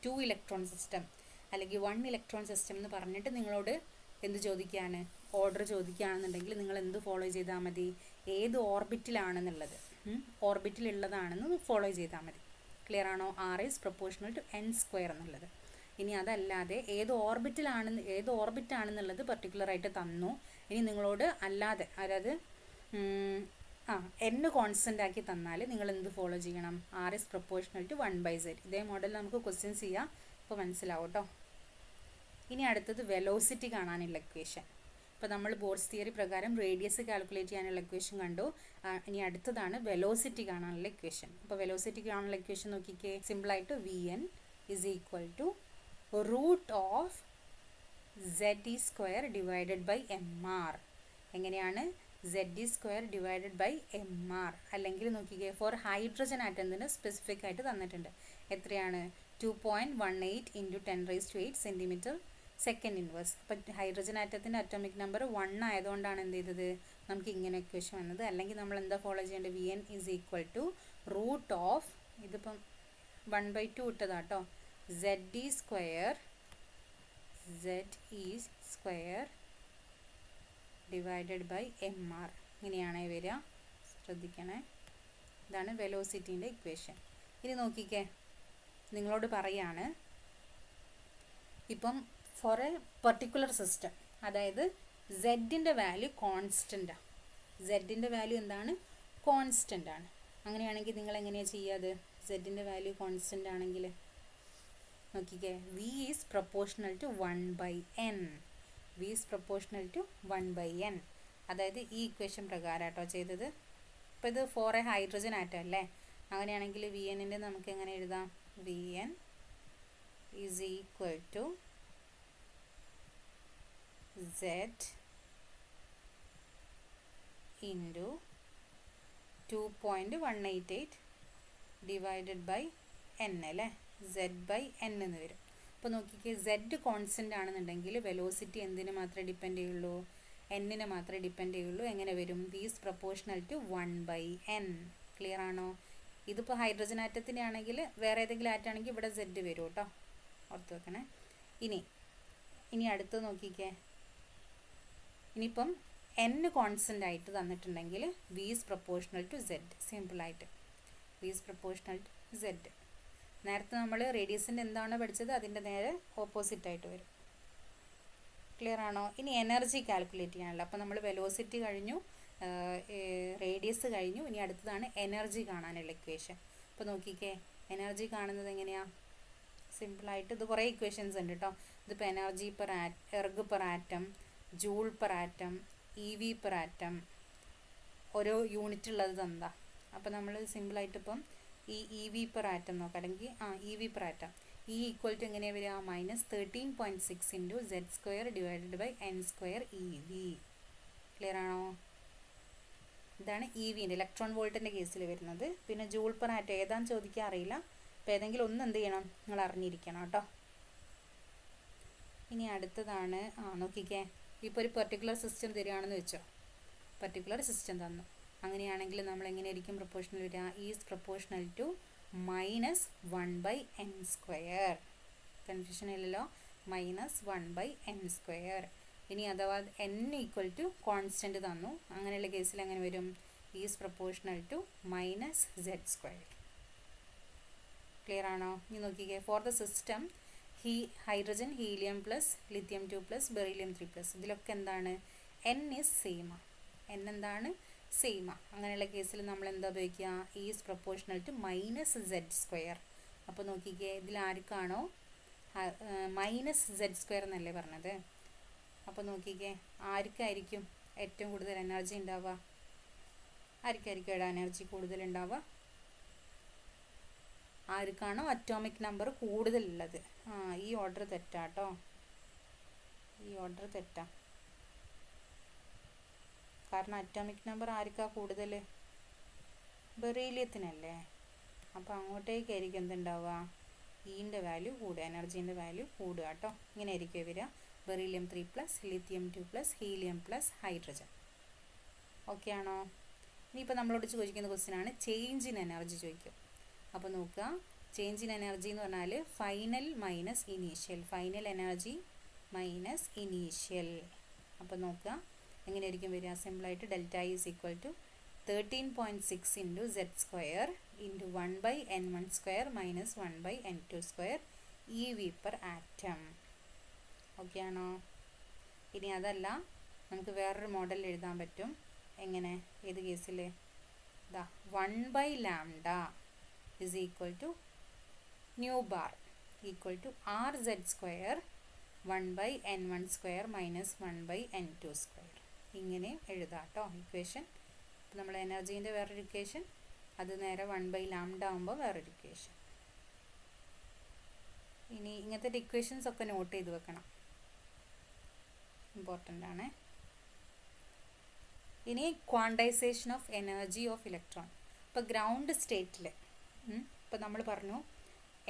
2 ഇലക്ട്രോൺ സിസ്റ്റം, അല്ലെങ്കിൽ 1 ഇലക്ട്രോൺ സിസ്റ്റം എന്ന് പറഞ്ഞിട്ട് നിങ്ങളോട് എന്ത് ചോദിക്കുകയാണ്? ഓർഡർ ചോദിക്കുകയാണെന്നുണ്ടെങ്കിൽ നിങ്ങൾ എന്ത് ഫോളോ ചെയ്താൽ മതി? ഏത് ഓർബിറ്റിലാണെന്നുള്ളത്, ഓർബിറ്റിലുള്ളതാണെന്ന് ഫോളോ ചെയ്താൽ മതി. ക്ലിയർ ആണോ? R is proportional to n² എന്നുള്ളത്. ഇനി അതല്ലാതെ ഏത് ഓർബിറ്റാണെന്നുള്ളത് പർട്ടിക്കുലറായിട്ട് തന്നു. ഇനി നിങ്ങളോട് അല്ലാതെ, അതായത് n കോൺസ്റ്റൻ്റ് ആക്കി തന്നാൽ നിങ്ങൾ എന്ത് ഫോളോ ചെയ്യണം? R is proportional to 1/z. ഇതേ മോഡൽ നമുക്ക് ക്വസ്റ്റ്യൻസ് ചെയ്യാം, അപ്പോൾ മനസ്സിലാവും കേട്ടോ. ഇനി അടുത്തത് വെലോസിറ്റി കാണാനുള്ള ഇക്വേഷൻ. അപ്പോൾ നമ്മൾ ബോർഡ്സ് തിയറി പ്രകാരം റേഡിയസ് കാൽക്കുലേറ്റ് ചെയ്യാനുള്ള ഇക്വേഷൻ കണ്ടു. ഇനി അടുത്തതാണ് വെലോസിറ്റി കാണാനുള്ള ഇക്വേഷൻ. അപ്പോൾ വെലോസിറ്റി കാണാനുള്ള ഇക്വേഷൻ നോക്കിക്കേ, സിമ്പിളായിട്ട് Vn is equal to √z² divided by mr. എങ്ങനെയാണ്? z² divided by mr. അല്ലെങ്കിൽ നോക്കിക്കേ, ഫോർ ഹൈഡ്രജൻ ആറ്റത്തിന് സ്പെസിഫിക് ആയിട്ട് തന്നിട്ടുണ്ട്. എത്രയാണ്? 2.18 × 10⁸ സെൻറ്റിമീറ്റർ സെക്കൻഡ് ഇൻവേഴ്സ്. അപ്പം ഹൈഡ്രജൻ ആറ്റത്തിൻ്റെ അറ്റോമിക് നമ്പർ 1 ആയതുകൊണ്ടാണ് എന്ത് ചെയ്തത്? നമുക്ക് ഇങ്ങനെ ഇക്വേഷൻ വന്നത്. അല്ലെങ്കിൽ നമ്മൾ എന്താ ഫോളോ ചെയ്യേണ്ടത്? Vn ഇസ് ഈക്വൽ ടു √, ഇതിപ്പം 1/2 ഇട്ടതാട്ടോ, z² ഡിവൈഡഡ് ബൈ mr. ഇങ്ങനെയാണ് വരിക. ശ്രദ്ധിക്കണേ, ഇതാണ് വെലോസിറ്റീൻ്റെ ഇക്വേഷൻ. ഇനി നോക്കിക്കേ, നിങ്ങളോട് പറയാണ്, ഇപ്പം ഫോർ എ പെർട്ടിക്കുലർ സിസ്റ്റം, അതായത് സെഡിൻ്റെ വാല്യൂ കോൺസ്റ്റൻ്റാണ്. സെഡിൻ്റെ വാല്യൂ എന്താണ്? കോൺസ്റ്റൻ്റ് ആണ്. അങ്ങനെയാണെങ്കിൽ നിങ്ങൾ എങ്ങനെയാണ് ചെയ്യാത്? സെഡിൻ്റെ വാല്യൂ കോൺസ്റ്റൻ്റ് ആണെങ്കിൽ നോക്കിക്കേ, V is proportional to 1/n. V is proportional to 1/n. അതായത് ഈ ഇക്വേഷൻ പ്രകാരം കേട്ടോ ചെയ്തത്. അപ്പോൾ ഇത് ഫോർ എ ഹൈഡ്രജൻ ആറ്റം അല്ലേ? അങ്ങനെയാണെങ്കിൽ Vnൻ്റെ നമുക്ക് എങ്ങനെ എഴുതാം? Vn is equal to Z into 2.188 divided by n അല്ലേ? Z/n എന്ന് വരും. അപ്പോൾ നോക്കിക്കേ, Z കോൺസ്റ്റൻ്റ് ആണെന്നുണ്ടെങ്കിൽ വെലോസിറ്റി എന്തിനെ മാത്രമേ ഡിപ്പെൻഡ് ചെയ്യുള്ളൂ? n-നെ മാത്രമേ ഡിപ്പെൻഡ് ചെയ്യുള്ളൂ. എങ്ങനെ വരും? V is proportional to 1/n. Clear ആണോ? ഇതിപ്പോൾ ഹൈഡ്രജൻ ആറ്റത്തിൻ്റെ ആണെങ്കിൽ, വേറെ ഏതെങ്കിലും ആറ്റാണെങ്കിൽ ഇവിടെ Z വരും കേട്ടോ, ഓർത്ത് വെക്കണേ. ഇനി അടുത്ത് നോക്കിക്കേ, ഇനിയിപ്പം n കോൺസ്റ്റൻ്റ് ആയിട്ട് തന്നിട്ടുണ്ടെങ്കിൽ V is proportional to Z. സിമ്പിളായിട്ട് V is proportional to Z. നേരത്തെ നമ്മൾ റേഡിയസിൻ്റെ എന്താണോ പഠിച്ചത് അതിൻ്റെ നേരെ ഓപ്പോസിറ്റായിട്ട് വരും. ക്ലിയർ ആണോ? ഇനി എനർജി കാൽക്കുലേറ്റ് ചെയ്യാനുള്ള, അപ്പോൾ നമ്മൾ വെലോസിറ്റി കഴിഞ്ഞു, റേഡിയസ് കഴിഞ്ഞു. ഇനി അടുത്തതാണ് എനർജി കാണാനുള്ള ഇക്വേഷൻ. അപ്പോൾ നോക്കിക്കേ, എനർജി കാണുന്നത് എങ്ങനെയാണ്? സിമ്പിളായിട്ട് ഇത് കുറേ ഇക്വേഷൻസ് ഉണ്ട് കേട്ടോ. ഇതിപ്പോൾ energy erg per atom, joule per atom, EV per atom, ഓരോ യൂണിറ്റ് ഉള്ളത് തന്നാ. അപ്പോൾ നമ്മൾ സിമ്പിളായിട്ട് ഇപ്പം ഈ EV പെർ ആറ്റം നോക്കാം, അല്ലെങ്കിൽ EV per atom. E equal to എങ്ങനെയാണ് വരിക? -13.6 × Z² divided by n² EV. Clear ആണോ? ഇതാണ് EVൻ്റെ ഇലക്ട്രോൺ വോൾട്ടിൻ്റെ കേസിൽ വരുന്നത്. പിന്നെ ജൂൾ പെർ ആറ്റം ഏതാണെന്ന് ചോദിക്കാൻ അറിയില്ല, അപ്പോൾ ഏതെങ്കിലും ഒന്ന് എന്ത് ചെയ്യണം? നിങ്ങൾ അറിഞ്ഞിരിക്കണം കേട്ടോ. ഇനി അടുത്തതാണ്, നോക്കിക്കേ, ഇപ്പോൾ ഒരു പെർട്ടിക്കുലർ സിസ്റ്റം തരികയാണെന്ന് വെച്ചോ, പെർട്ടിക്കുലർ സിസ്റ്റം തന്നു. അങ്ങനെയാണെങ്കിൽ നമ്മൾ എങ്ങനെയായിരിക്കും പ്രൊപ്പോർഷണൽ വരിക? Is proportional to -1/n². Confusion ഇല്ലല്ലോ, -1/n². ഇനി അഥവാ n ഈക്വൽ ടു കോൺസ്റ്റൻറ്റ് തന്നു, അങ്ങനെയുള്ള കേസിൽ എങ്ങനെ വരും? Is proportional to -z². Clear ആണോ? ഇനി നോക്കിക്കേ, for the system hydrogen helium plus lithium 2 plus beryllium 3 plus, ഇതിലൊക്കെ എന്താണ്, എൻ ഈസ് സെയിം. എൻ എന്താണ്, സെയിം. അങ്ങനെയുള്ള കേസിൽ നമ്മൾ എന്താ ഉപയോഗിക്കുക, is proportional to minus Z square. അപ്പോൾ നോക്കിക്കേ, ഇതിൽ ആർക്കാണോ മൈനസ് സെഡ് സ്ക്വയർ എന്നല്ലേ പറഞ്ഞത്, അപ്പോൾ നോക്കിക്കേ ആർക്കായിരിക്കും ഏറ്റവും കൂടുതൽ എനർജി ഉണ്ടാവുക, ആർക്കായിരിക്കും ഇവിടെ എനർജി കൂടുതൽ ഉണ്ടാവുക, ആർക്കാണോ അറ്റോമിക് നമ്പർ കൂടുതലുള്ളത്. ഈ ഓർഡർ തെറ്റാട്ടോ, ഈ ഓർഡർ തെറ്റാ. കാരണം അറ്റോമിക് നമ്പർ ആർക്കാ കൂടുതൽ, ബെറീലിയത്തിനല്ലേ. അപ്പോൾ അങ്ങോട്ടേക്കായിരിക്കും എന്തുണ്ടാവുക, ഈൻ്റെ വാല്യൂ കൂടുക, എനർജീൻ്റെ വാല്യൂ കൂടുക കേട്ടോ. ഇങ്ങനെ ആയിരിക്കും വരിക, beryllium 3 plus lithium 2 plus helium plus hydrogen. Okay ആണോ? ഇനിയിപ്പോൾ നമ്മളോട് ചോദിക്കുന്ന ക്വസ്റ്റ്യൻ ആണ് ചേഞ്ച് ഇൻ എനർജി ചോദിക്കും. അപ്പോൾ നോക്കുക, ചേഞ്ച് ഇൻ എനർജി എന്ന് പറഞ്ഞാൽ final minus initial, final energy minus initial. അപ്പോൾ നോക്കുക എങ്ങനെയായിരിക്കും വരിക, സിമ്പിളായിട്ട് delta is equal to 13.6 into Z square into 1/n1 square minus 1/n2 square E V per atom. Okay ആണോ? ഇനി അതല്ല, നമുക്ക് വേറൊരു മോഡൽ എഴുതാൻ പറ്റും. എങ്ങനെ, ഏത് കേസിൽ, ഇതാ 1/λ is equal to nu bar equal to R Z square 1/n1 square minus 1/n2 square. ഇങ്ങനെ എഴുതാം കേട്ടോ ഇക്വേഷൻ. അപ്പോൾ നമ്മൾ എനർജീൻ്റെ വേറൊരു ഇക്വേഷൻ, അത് നേരെ 1/λ ആകുമ്പോൾ വേറൊരു ഇക്വേഷൻ. ഇനി ഇങ്ങനത്തെ ഇക്വേഷൻസ് ഒക്കെ നോട്ട് ചെയ്ത് വെക്കണം, ഇമ്പോർട്ടൻ്റ് ആണ്. ഇനി quantisation of energy of electron. ഇപ്പോൾ ഗ്രൗണ്ട് സ്റ്റേറ്റിൽ ഇപ്പോൾ നമ്മൾ പറഞ്ഞു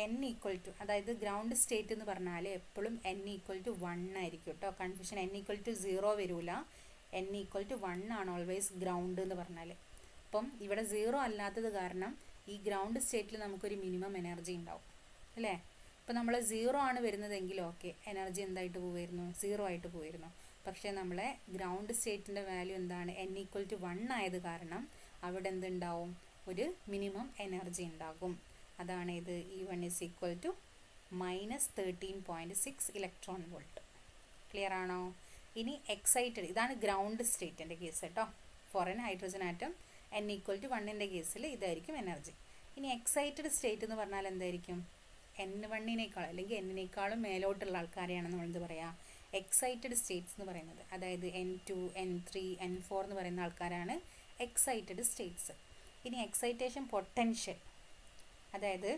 n ഈക്വൽ ടു, അതായത് ഗ്രൗണ്ട് സ്റ്റേറ്റ് എന്ന് പറഞ്ഞാൽ എപ്പോഴും n ഈക്വൽ ടു 1 ആയിരിക്കും കേട്ടോ. കൺഫ്യൂഷൻ, n ഈക്വൽ ടു 0 വരില്ല, n ഈക്വൽ ടു 1 ആണ് ഓൾവേസ് ഗ്രൗണ്ട് എന്ന് പറഞ്ഞാൽ. അപ്പം ഇവിടെ 0 അല്ലാത്തത് കാരണം ഈ ഗ്രൗണ്ട് സ്റ്റേറ്റിൽ നമുക്കൊരു മിനിമം എനർജി ഉണ്ടാവും അല്ലേ. ഇപ്പോൾ നമ്മൾ 0 ആണ് വരുന്നതെങ്കിൽ ഓക്കെ, എനർജി എന്തായിട്ട് പോവുമായിരുന്നു, 0 ആയിട്ട് പോയിരുന്നു. പക്ഷേ നമ്മളെ ഗ്രൗണ്ട് സ്റ്റേറ്റിൻ്റെ വാല്യൂ എന്താണ്, n ഈക്വൽ ടു 1 ആയത് കാരണം അവിടെ എന്തുണ്ടാവും, ഒരു മിനിമം എനർജി ഉണ്ടാകും. അതാണ് ഇത് E1 is equal to minus 13.6 electron volt. Clear ആണോ? ഇനി എക്സൈറ്റഡ്, ഇതാണ് ഗ്രൗണ്ട് സ്റ്റേറ്റിൻ്റെ കേസ് കേട്ടോ. For an hydrogen atom n equal to 1ൻ്റെ കേസിൽ ഇതായിരിക്കും എനർജി. ഇനി എക്സൈറ്റഡ് സ്റ്റേറ്റ് എന്ന് പറഞ്ഞാൽ എന്തായിരിക്കും, n1 അല്ലെങ്കിൽ n-നേക്കാളും മേലോട്ടുള്ള ആൾക്കാരെയാണ് നമ്മളെന്ത് പറയുക, എക്സൈറ്റഡ് സ്റ്റേറ്റ്സ് എന്ന് പറയുന്നത്. അതായത് n2, n3, n4 എന്ന് പറയുന്ന ആൾക്കാരാണ് എക്സൈറ്റഡ് സ്റ്റേറ്റ്സ്. ഇനി എക്സൈറ്റേഷൻ പൊട്ടൻഷ്യൽ, അതായത്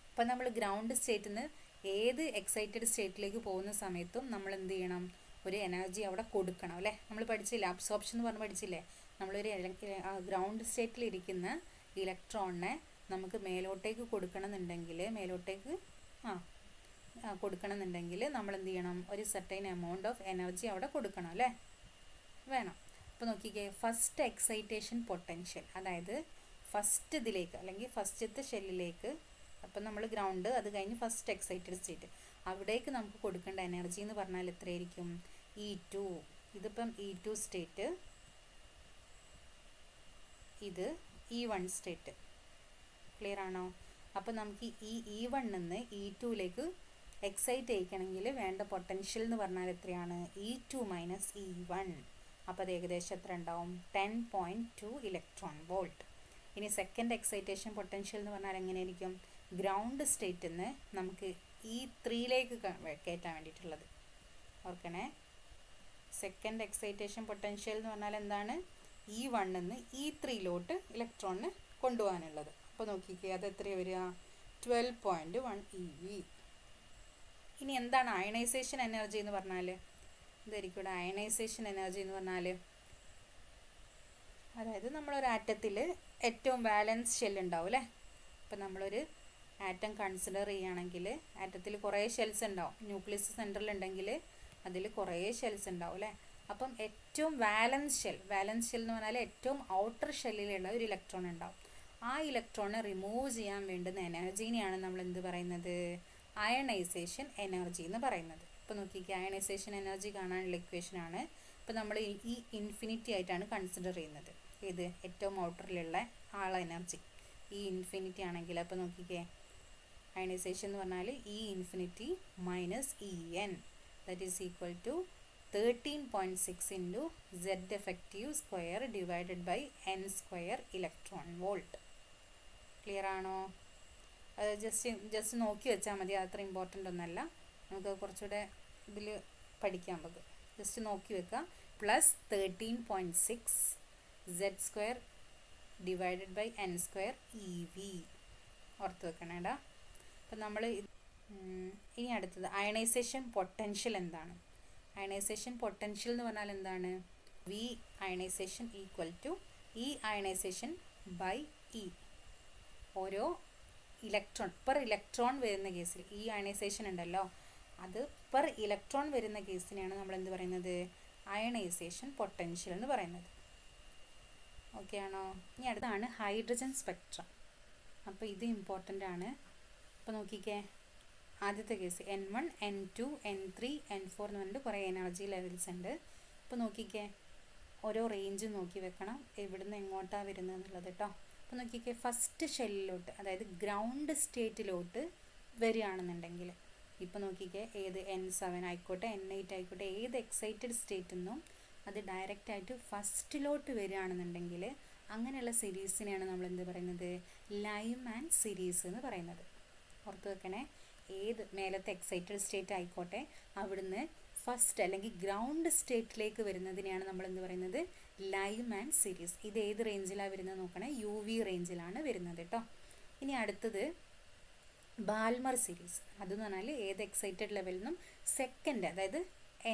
ഇപ്പം നമ്മൾ ഗ്രൗണ്ട് സ്റ്റേറ്റിൽ നിന്ന് ഏത് എക്സൈറ്റഡ് സ്റ്റേറ്റിലേക്ക് പോകുന്ന സമയത്തും നമ്മൾ എന്ത് ചെയ്യണം, ഒരു എനർജി അവിടെ കൊടുക്കണം അല്ലേ. നമ്മൾ പഠിച്ചില്ലേ, അബ്സോർപ്ഷൻ എന്ന് പറഞ്ഞ് പഠിച്ചില്ലേ. നമ്മളൊരു ഗ്രൗണ്ട് സ്റ്റേറ്റിലിരിക്കുന്ന ഇലക്ട്രോണിനെ നമുക്ക് മേലോട്ടേക്ക് കൊടുക്കണമെന്നുണ്ടെങ്കിൽ കൊടുക്കണമെന്നുണ്ടെങ്കിൽ നമ്മൾ എന്ത് ചെയ്യണം, ഒരു സർട്ടൈൻ എമൗണ്ട് ഓഫ് എനർജി അവിടെ കൊടുക്കണം അല്ലേ, വേണം. അപ്പോൾ നോക്കിക്കേ, ഫസ്റ്റ് എക്സൈറ്റേഷൻ പൊട്ടൻഷ്യൽ, അതായത് ഫസ്റ്റ് ഇതിലേക്ക് അല്ലെങ്കിൽ ഫസ്റ്റത്തെ ഷെല്ലിലേക്ക്, അപ്പം നമ്മൾ ഗ്രൗണ്ട്, അത് കഴിഞ്ഞ് ഫസ്റ്റ് എക്സൈറ്റഡ് സ്റ്റേറ്റ്, അവിടേക്ക് നമുക്ക് കൊടുക്കേണ്ട എനർജി എന്ന് പറഞ്ഞാൽ എത്രയായിരിക്കും, E2. ഇതിപ്പം E2 സ്റ്റേറ്റ്, ഇത് E1 സ്റ്റേറ്റ്. ക്ലിയർ ആണോ? അപ്പോൾ നമുക്ക് ഈ E1 നിന്ന് E2ലേക്ക് എക്സൈറ്റ് ചെയ്യിക്കണമെങ്കിൽ വേണ്ട പൊട്ടൻഷ്യൽ എന്ന് പറഞ്ഞാൽ എത്രയാണ്, E2 മൈനസ് E1. അപ്പോൾ അത് ഏകദേശം എത്ര ഉണ്ടാവും, 10.2 ഇലക്ട്രോൺ വോൾട്ട്. ഇനി സെക്കൻഡ് എക്സൈറ്റേഷൻ പൊട്ടൻഷ്യൽ എന്ന് പറഞ്ഞാൽ എങ്ങനെയായിരിക്കും, ഗ്രൗണ്ട് സ്റ്റേറ്റിൽ നിന്ന് നമുക്ക് E3ലേക്ക് കയറ്റാൻ വേണ്ടിയിട്ടുള്ളത്. ഓർക്കണേ, സെക്കൻഡ് എക്സൈറ്റേഷൻ പൊട്ടൻഷ്യൽ എന്ന് പറഞ്ഞാൽ എന്താണ്, E1 നിന്ന് E3ലോട്ട് ഇലക്ട്രോണിന് കൊണ്ടുപോകാനുള്ളത്. അപ്പോൾ നോക്കിക്കേ, അത് എത്രയാണ് വരിക, 12.1 eV. ഇനി എന്താണ് അയണൈസേഷൻ എനർജി എന്ന് പറഞ്ഞാൽ, ഇതായിരിക്കും ഇവിടെ അയണൈസേഷൻ എനർജി എന്ന് പറഞ്ഞാൽ, അതായത് നമ്മളൊരു ആറ്റത്തിൽ ഏറ്റവും ബാലൻസ് ഷെൽ ഉണ്ടാവും അല്ലേ. ഇപ്പം നമ്മളൊരു ആറ്റം കൺസിഡർ ചെയ്യുകയാണെങ്കിൽ ആറ്റത്തിൽ കുറേ ഷെൽസ് ഉണ്ടാവും. ന്യൂക്ലിയസ് സെൻറ്ററിലുണ്ടെങ്കിൽ അതിൽ കുറേ ഷെൽസ് ഉണ്ടാവും അല്ലേ. അപ്പം ഏറ്റവും വാലൻസ് ഷെൽ എന്ന് പറഞ്ഞാൽ ഏറ്റവും ഔട്ടർ ഷെല്ലിലുള്ള ഒരു ഇലക്ട്രോൺ ഉണ്ടാവും. ആ ഇലക്ട്രോണെ റിമൂവ് ചെയ്യാൻ വേണ്ടുന്ന എനർജീനെയാണ് നമ്മൾ എന്ത് പറയുന്നത്, അയണൈസേഷൻ എനർജി എന്ന് പറയുന്നത്. ഇപ്പോൾ നോക്കിക്കുക, അയണൈസേഷൻ എനർജി കാണാനുള്ള ഇക്വേഷനാണ്. ഇപ്പോൾ നമ്മൾ ഈ ഇൻഫിനിറ്റി ആയിട്ടാണ് കൺസിഡർ ചെയ്യുന്നത്. ഇത് ഏറ്റവും ഔട്ടറിലുള്ള എനർജി ഈ ഇൻഫിനിറ്റി ആണെങ്കിൽ, അപ്പോൾ നോക്കിക്കേ, അയണൈസേഷൻ എന്ന് പറഞ്ഞാൽ E infinity minus E N, that is equal to 13.6 into Z effective square divided by N square electron volt. Clear ആണോ? അത് ജസ്റ്റ് നോക്കി വെച്ചാൽ മതി, അത്ര ഇമ്പോർട്ടൻ്റ് ഒന്നല്ല. നമുക്ക് കുറച്ചുകൂടെ ഇതിൽ പഠിക്കാം. നമുക്ക് ജസ്റ്റ് നോക്കി വെക്കുക. Plus 13.6 Z square divided by N square E V, ഓർത്ത് വെക്കണേടാ. അപ്പം നമ്മൾ ഇനി അടുത്തത് അയണൈസേഷൻ പൊട്ടൻഷ്യൽ എന്താണ്? അയണൈസേഷൻ പൊട്ടൻഷ്യൽ എന്ന് പറഞ്ഞാൽ എന്താണ്? V ionisation equal to E ionisation by E. ഓരോ ഇലക്ട്രോൺ പെർ ഇലക്ട്രോൺ വരുന്ന കേസിൽ ഈ അയണൈസേഷൻ ഉണ്ടല്ലോ, അത് പെർ ഇലക്ട്രോൺ വരുന്ന കേസിനെയാണ് നമ്മൾ എന്ത് പറയുന്നത്? അയണൈസേഷൻ പൊട്ടൻഷ്യൽ എന്ന് പറയുന്നത്. ഓക്കെ ആണോ? ഇനി അടുത്താണ് ഹൈഡ്രജൻ സ്പെക്ട്രം. അപ്പോൾ ഇത് ഇമ്പോർട്ടൻ്റ് ആണ്. അപ്പോൾ നോക്കിക്കേ, ആദ്യത്തെ case N1, N2, N3, N4 എന്ന് പറഞ്ഞിട്ട് കുറേ എനർജി ലെവൽസ് ഉണ്ട്. അപ്പോൾ നോക്കിക്കേ, ഓരോ റേഞ്ച് നോക്കി വെക്കണം, എവിടുന്ന് എങ്ങോട്ടാണ് വരുന്നത് എന്നുള്ളത് കേട്ടോ. അപ്പോൾ നോക്കിക്കേ, ഫസ്റ്റ് ഷെല്ലിലോട്ട്, അതായത് ഗ്രൗണ്ട് സ്റ്റേറ്റിലോട്ട് വരികയാണെന്നുണ്ടെങ്കിൽ, ഇപ്പോൾ നോക്കിക്കേ, ഏത് N7 ആയിക്കോട്ടെ, N8 ആയിക്കോട്ടെ, ഏത് എക്സൈറ്റഡ് സ്റ്റേറ്റിൽ നിന്നും അത് ഡയറക്റ്റായിട്ട് ഫസ്റ്റിലോട്ട് വരികയാണെന്നുണ്ടെങ്കിൽ അങ്ങനെയുള്ള സീരീസിനെയാണ് നമ്മൾ എന്ത് പറയുന്നത്? ലൈമാൻ സീരീസ് എന്ന് പറയുന്നത്. ഓർത്ത് വെക്കണേ, ഏത് മേലത്തെ എക്സൈറ്റഡ് സ്റ്റേറ്റ് ആയിക്കോട്ടെ, അവിടുന്ന് ഫസ്റ്റ് അല്ലെങ്കിൽ ഗ്രൗണ്ട് സ്റ്റേറ്റിലേക്ക് വരുന്നതിനെയാണ് നമ്മൾ എന്ത് പറയുന്നത്? Lyman series. ഇത് ഏത് റേഞ്ചിലാണ് വരുന്നത് നോക്കണേ? UV റേഞ്ചിലാണ് വരുന്നത് കേട്ടോ. ഇനി അടുത്തത് ബാൽമർ സീരീസ്. അതെന്ന് പറഞ്ഞാൽ ഏത് എക്സൈറ്റഡ് ലെവലിൽ നിന്നും സെക്കൻഡ്, അതായത്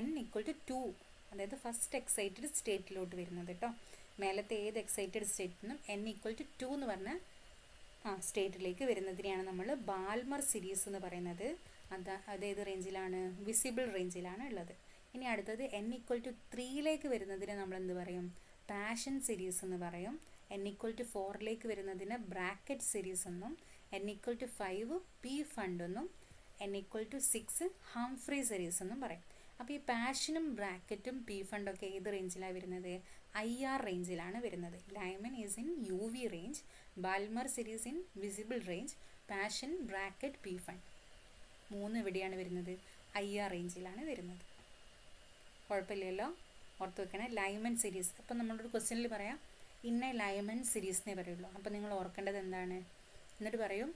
N=2, അതായത് ഫസ്റ്റ് എക്സൈറ്റഡ് സ്റ്റേറ്റിലോട്ട് വരുന്നത് കേട്ടോ. മേലത്തെ ഏത് എക്സൈറ്റഡ് സ്റ്റേറ്റിൽ നിന്നും N=2 എന്ന് പറഞ്ഞ സ്റ്റേറ്റിലേക്ക് വരുന്നതിനെയാണ് നമ്മൾ ബാൽമർ സീരീസ് എന്ന് പറയുന്നത്. അതേത് റേഞ്ചിലാണ്? വിസിബിൾ റേഞ്ചിലാണ് ഉള്ളത്. ഇനി അടുത്തത് N=3 വരുന്നതിന് നമ്മൾ എന്ത് പറയും? പാഷൻ സീരീസ് എന്ന് പറയും. N=4 വരുന്നതിന് ബ്രാക്കറ്റ് സീരീസ് എന്നും, N=5 പി ഫണ്ട് എന്നും, N=6 ഹംഫ്രി സീരീസ് എന്നും പറയും. അപ്പോൾ ഈ പാഷനും ബ്രാക്കറ്റും പി ഫണ്ടൊക്കെ ഏത് റേഞ്ചിലാണ് വരുന്നത്? IR റേഞ്ചിലാണ് വരുന്നത്. Lyman is in UV range, Balmer series in visible range, passion, bracket, P fund മൂന്ന് എവിടെയാണ് വരുന്നത്? IR റേഞ്ചിലാണ് വരുന്നത്. കുഴപ്പമില്ലല്ലോ, ഓർത്ത് വെക്കണേ. ലൈമൻ സീരീസ്, അപ്പം നമ്മളൊരു ക്വസ്റ്റ്യനിൽ പറയാം ഇന്ന ലൈമൻ സീരീസിനെ പറയുള്ളൂ. അപ്പോൾ നിങ്ങൾ ഓർക്കേണ്ടത് എന്താണ്? എന്നിട്ട് പറയും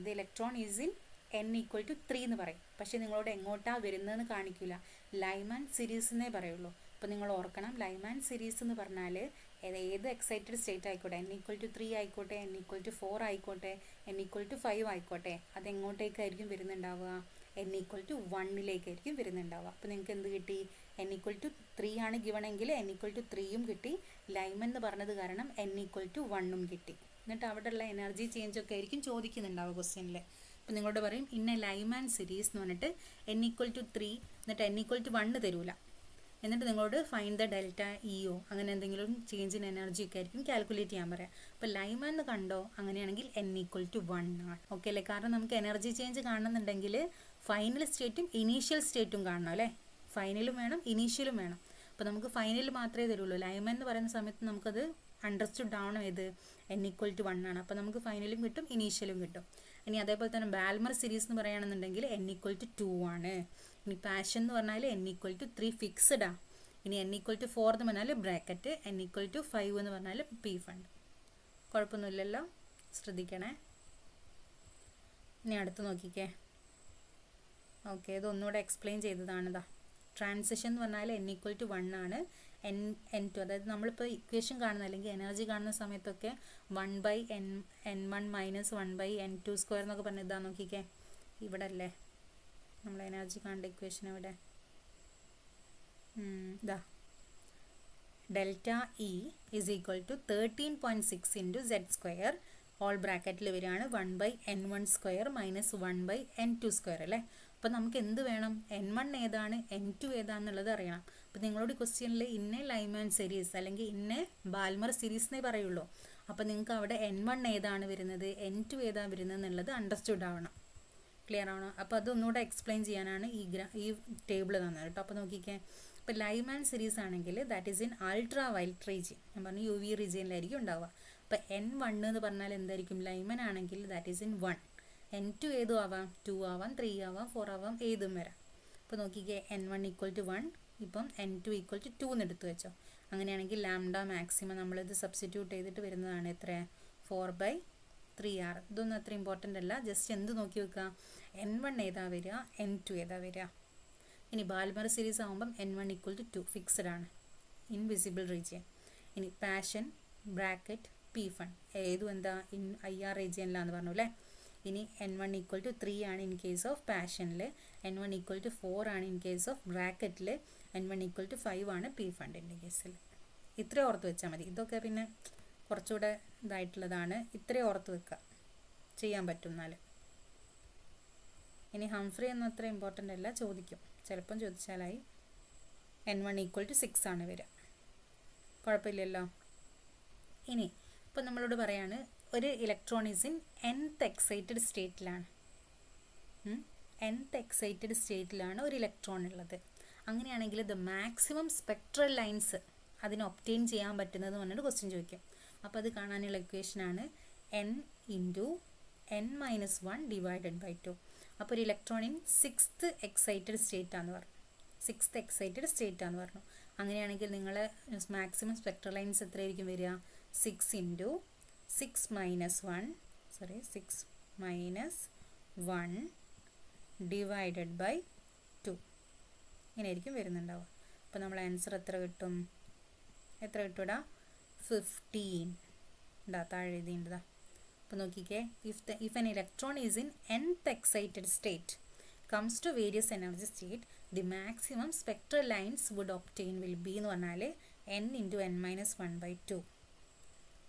the electron is in N=3 എന്ന് പറയും. പക്ഷേ നിങ്ങളോട് എങ്ങോട്ടാണ് വരുന്നതെന്ന് കാണിക്കില്ല, ലൈമാൻ സീരീസിനെ പറയുള്ളൂ. അപ്പോൾ നിങ്ങൾ ഓർക്കണം, ലൈമാൻ സീരീസ് എന്ന് പറഞ്ഞാൽ ഏത് എക്സൈറ്റഡ് സ്റ്റേറ്റ് ആയിക്കോട്ടെ, N=3 ആയിക്കോട്ടെ, N=4 ആയിക്കോട്ടെ, N=5 ആയിക്കോട്ടെ, അതെങ്ങോട്ടേക്കായിരിക്കും വരുന്നുണ്ടാവുക? N=1 വരുന്നുണ്ടാവുക. അപ്പോൾ നിങ്ങൾക്ക് എന്ത് കിട്ടി? N=3 ആണ് ഗിവണെങ്കിൽ N=3 കിട്ടി. ലൈമൻ എന്ന് പറഞ്ഞത് കാരണം N=1 കിട്ടി. എന്നിട്ട് അവിടെയുള്ള എനർജി ചേഞ്ച് ഒക്കെ ആയിരിക്കും ചോദിക്കുന്നുണ്ടാവുക ക്വസ്റ്റ്യനിൽ. അപ്പോൾ നിങ്ങളോട് പറയും ഇന്ന ലൈമാൻ സീരീസ് എന്ന് പറഞ്ഞിട്ട് N=3 എന്നിട്ട് N=1 തരൂല. എന്നിട്ട് നിങ്ങളോട് ഫൈൻഡ് ദ ഡെൽറ്റ EO അങ്ങനെ എന്തെങ്കിലും ചേഞ്ച് ഇൻ എനർജി ഒക്കെ ആയിരിക്കും കാൽക്കുലേറ്റ് ചെയ്യാൻ പറയാം. അപ്പോൾ ലൈമാൻ എന്ന് കണ്ടോ, അങ്ങനെയാണെങ്കിൽ N=1 ആണ്. ഓക്കെ അല്ലേ? കാരണം നമുക്ക് എനർജി ചേഞ്ച് കാണുന്നുണ്ടെങ്കിൽ ഫൈനൽ സ്റ്റേറ്റും ഇനീഷ്യൽ സ്റ്റേറ്റും കാണണം അല്ലേ? ഫൈനലും വേണം, ഇനീഷ്യലും വേണം. അപ്പോൾ നമുക്ക് ഫൈനൽ മാത്രമേ തരുള്ളൂ. ലൈമാൻ എന്ന് പറയുന്ന സമയത്ത് നമുക്കത് അണ്ടർസ്റ്റുഡ് ആവണം ഏത്? N=1 ആണ്. അപ്പോൾ നമുക്ക് ഫൈനലും കിട്ടും, ഇനീഷ്യലും കിട്ടും. ഇനി അതേപോലെ തന്നെ ബാൽമർ സീരീസ് എന്ന് പറയുകയാണെന്നുണ്ടെങ്കിൽ N=2 ആണ്. ഇനി പാഷൻ എന്ന് പറഞ്ഞാൽ N=3 ഫിക്സ്ഡാ. ഇനി N=4 എന്ന് പറഞ്ഞാൽ ബ്രാക്കറ്റ്, N=5 എന്ന് പറഞ്ഞാൽ പി ഫണ്ട്. കുഴപ്പമൊന്നുമില്ലല്ലോ, ശ്രദ്ധിക്കണേ. ഇനി അടുത്ത് നോക്കിക്കേ. ഓക്കെ, ഇതൊന്നുകൂടെ എക്സ്പ്ലെയിൻ ചെയ്തതാണിതാ. ട്രാൻസിഷൻ എന്ന് പറഞ്ഞാൽ N=1 ആണ്. N2, അതായത് നമ്മളിപ്പോൾ ഇക്വേഷൻ കാണുന്ന അല്ലെങ്കിൽ എനർജി കാണുന്ന സമയത്തൊക്കെ 1/N1 മൈനസ് 1/N2² എന്നൊക്കെ പറഞ്ഞ് ഇതാ നോക്കിക്കേ, ഇവിടെ അല്ലേ നമ്മൾ എനർജി കാണേണ്ട ഇക്വേഷൻ? ഇവിടെ ഇതാ delta E = 13.6 into Z² all ബ്രാക്കറ്റിൽ വരികയാണ് 1/N1² മൈനസ് 1/N2² അല്ലേ? അപ്പോൾ നമുക്ക് എന്ത് വേണം? N1 ഏതാണ്, N2 ഏതാണെന്നുള്ളത് അറിയണം. അപ്പോൾ നിങ്ങളോട് ക്വസ്റ്റ്യനിൽ ഇന്ന ലൈമാൻ സീരീസ് അല്ലെങ്കിൽ ഇന്ന ബാൽമർ സീരീസിനെ പറയുള്ളൂ. അപ്പോൾ നിങ്ങൾക്ക് അവിടെ N1 ഏതാണ് വരുന്നത്, N2 ഏതാണ് വരുന്നത് എന്നുള്ളത് അണ്ടർസ്റ്റുഡ് ആവണം. ക്ലിയർ ആണോ? അപ്പോൾ അതൊന്നുകൂടെ എക്സ്പ്ലെയിൻ ചെയ്യാനാണ് ഈ ടേബിൾ തന്നത് കേട്ടോ. അപ്പോൾ നോക്കിക്കേ, ഇപ്പോൾ ലൈമാൻ സീരീസ് ആണെങ്കിൽ that is in ultra violet region. ഞാൻ പറഞ്ഞു UV റീജിയനിലായിരിക്കും ഉണ്ടാവുക. അപ്പോൾ N1 എന്ന് പറഞ്ഞാൽ എന്തായിരിക്കും? ലൈമൻ ആണെങ്കിൽ ദാറ്റ് ഈസ് ഇൻ 1. n2 ഏതും ആവാം, 2 ആവാം, 3 ആവാം, 4 ആവാം, ഏതും വരാം. അപ്പോൾ നോക്കിക്കേ n1 ഈക്വൽ ടു 1, ഇപ്പം n2 ഈക്വൽ ടു 2 എന്ന് എടുത്ത് വെച്ചോ. അങ്ങനെയാണെങ്കിൽ ലാംഡ മാക്സിമം നമ്മളിത് സബ്സ്റ്റിറ്റ്യൂട്ട് ചെയ്തിട്ട് വരുന്നതാണ് എത്ര, 4/3r. ഇതൊന്നും അത്ര ഇമ്പോർട്ടൻ്റ് അല്ല, ജസ്റ്റ് എന്ത് നോക്കി വെക്കുക, n1 ഏതാ വരിക, n2 ഏതാ വരിക. ഇനി ബാൽമർ സീരീസ് ആകുമ്പം n1 ഈക്വൽ ടു 2 ഫിക്സഡ് ആണ്, ഇൻവിസിബിൾ റീജിയൻ. ഇനി പാഷൻ ബ്രാക്കറ്റ് പി ഫൺ ഏതും എന്താ IR റീജിയനിലാന്ന് പറഞ്ഞു അല്ലേ. ഇനി n1 ഈക്വൽ ടു 3 ആണ് ഇൻ കേസ് ഓഫ് പാഷനിൽ, n1 ഈക്വൽ ടു 4 ആണ് ഇൻ കേസ് ഓഫ് ബ്രാക്കറ്റിൽ, n1 ഈക്വൽ ടു 5 ആണ് പി ഫണ്ടിൻ്റെ കേസിൽ. ഇത്രയും ഓർത്ത് വെച്ചാൽ മതി. ഇതൊക്കെ പിന്നെ കുറച്ചുകൂടെ ഇതായിട്ടുള്ളതാണ്, ഇത്രയും ഓർത്ത് വെക്കുക, ചെയ്യാൻ പറ്റും എന്നാൽ. ഇനി ഹംഫ്രി ഒന്നും അത്ര ഇമ്പോർട്ടൻ്റ് അല്ല, ചോദിക്കും, ചിലപ്പം ചോദിച്ചാലായി. n1 ഈക്വൽ ടു 6 ആണ് വരിക, കുഴപ്പമില്ലല്ലോ. ഇനി ഇപ്പം നമ്മളോട് പറയാണ് ഒരു electron is in nth excited സ്റ്റേറ്റിലാണ്, nth എക്സൈറ്റഡ് സ്റ്റേറ്റിലാണ് ഒരു ഇലക്ട്രോൺ ഉള്ളത്. അങ്ങനെയാണെങ്കിൽ ദ മാക്സിമം സ്പെക്ട്രൽ ലൈൻസ് അതിന് ഒബ്റ്റെയിൻ ചെയ്യാൻ പറ്റുന്നത് പറഞ്ഞിട്ട് ക്വസ്റ്റ്യൻ ചോദിക്കും. അപ്പോൾ അത് കാണാനുള്ള ഇക്വേഷനാണ് n into n-1 divided by 2. അപ്പോൾ ഒരു ഇലക്ട്രോണിൻ 6th എക്സൈറ്റഡ് സ്റ്റേറ്റാന്ന് പറഞ്ഞു, 6th എക്സൈറ്റഡ് സ്റ്റേറ്റാന്ന് പറഞ്ഞു. അങ്ങനെയാണെങ്കിൽ നിങ്ങളെ മാക്സിമം സ്പെക്ട്രൽ ലൈൻസ് എത്രയായിരിക്കും വരിക, 6 ഇൻറ്റു 6 മൈനസ് 1 ഡിവൈഡഡ് ബൈ 2 ഇങ്ങനെയായിരിക്കും വരുന്നുണ്ടാവുക. അപ്പോൾ നമ്മൾ ആൻസർ എത്ര കിട്ടും, ഇടാ 15 ഉണ്ടാ താഴെ എഴുതിണ്ടതാ. അപ്പോൾ നോക്കിക്കേ, if an electron is in nth excited state comes to various energy state, the maximum spectral lines would obtain will be എന്ന് പറഞ്ഞാൽ n into n-1/2.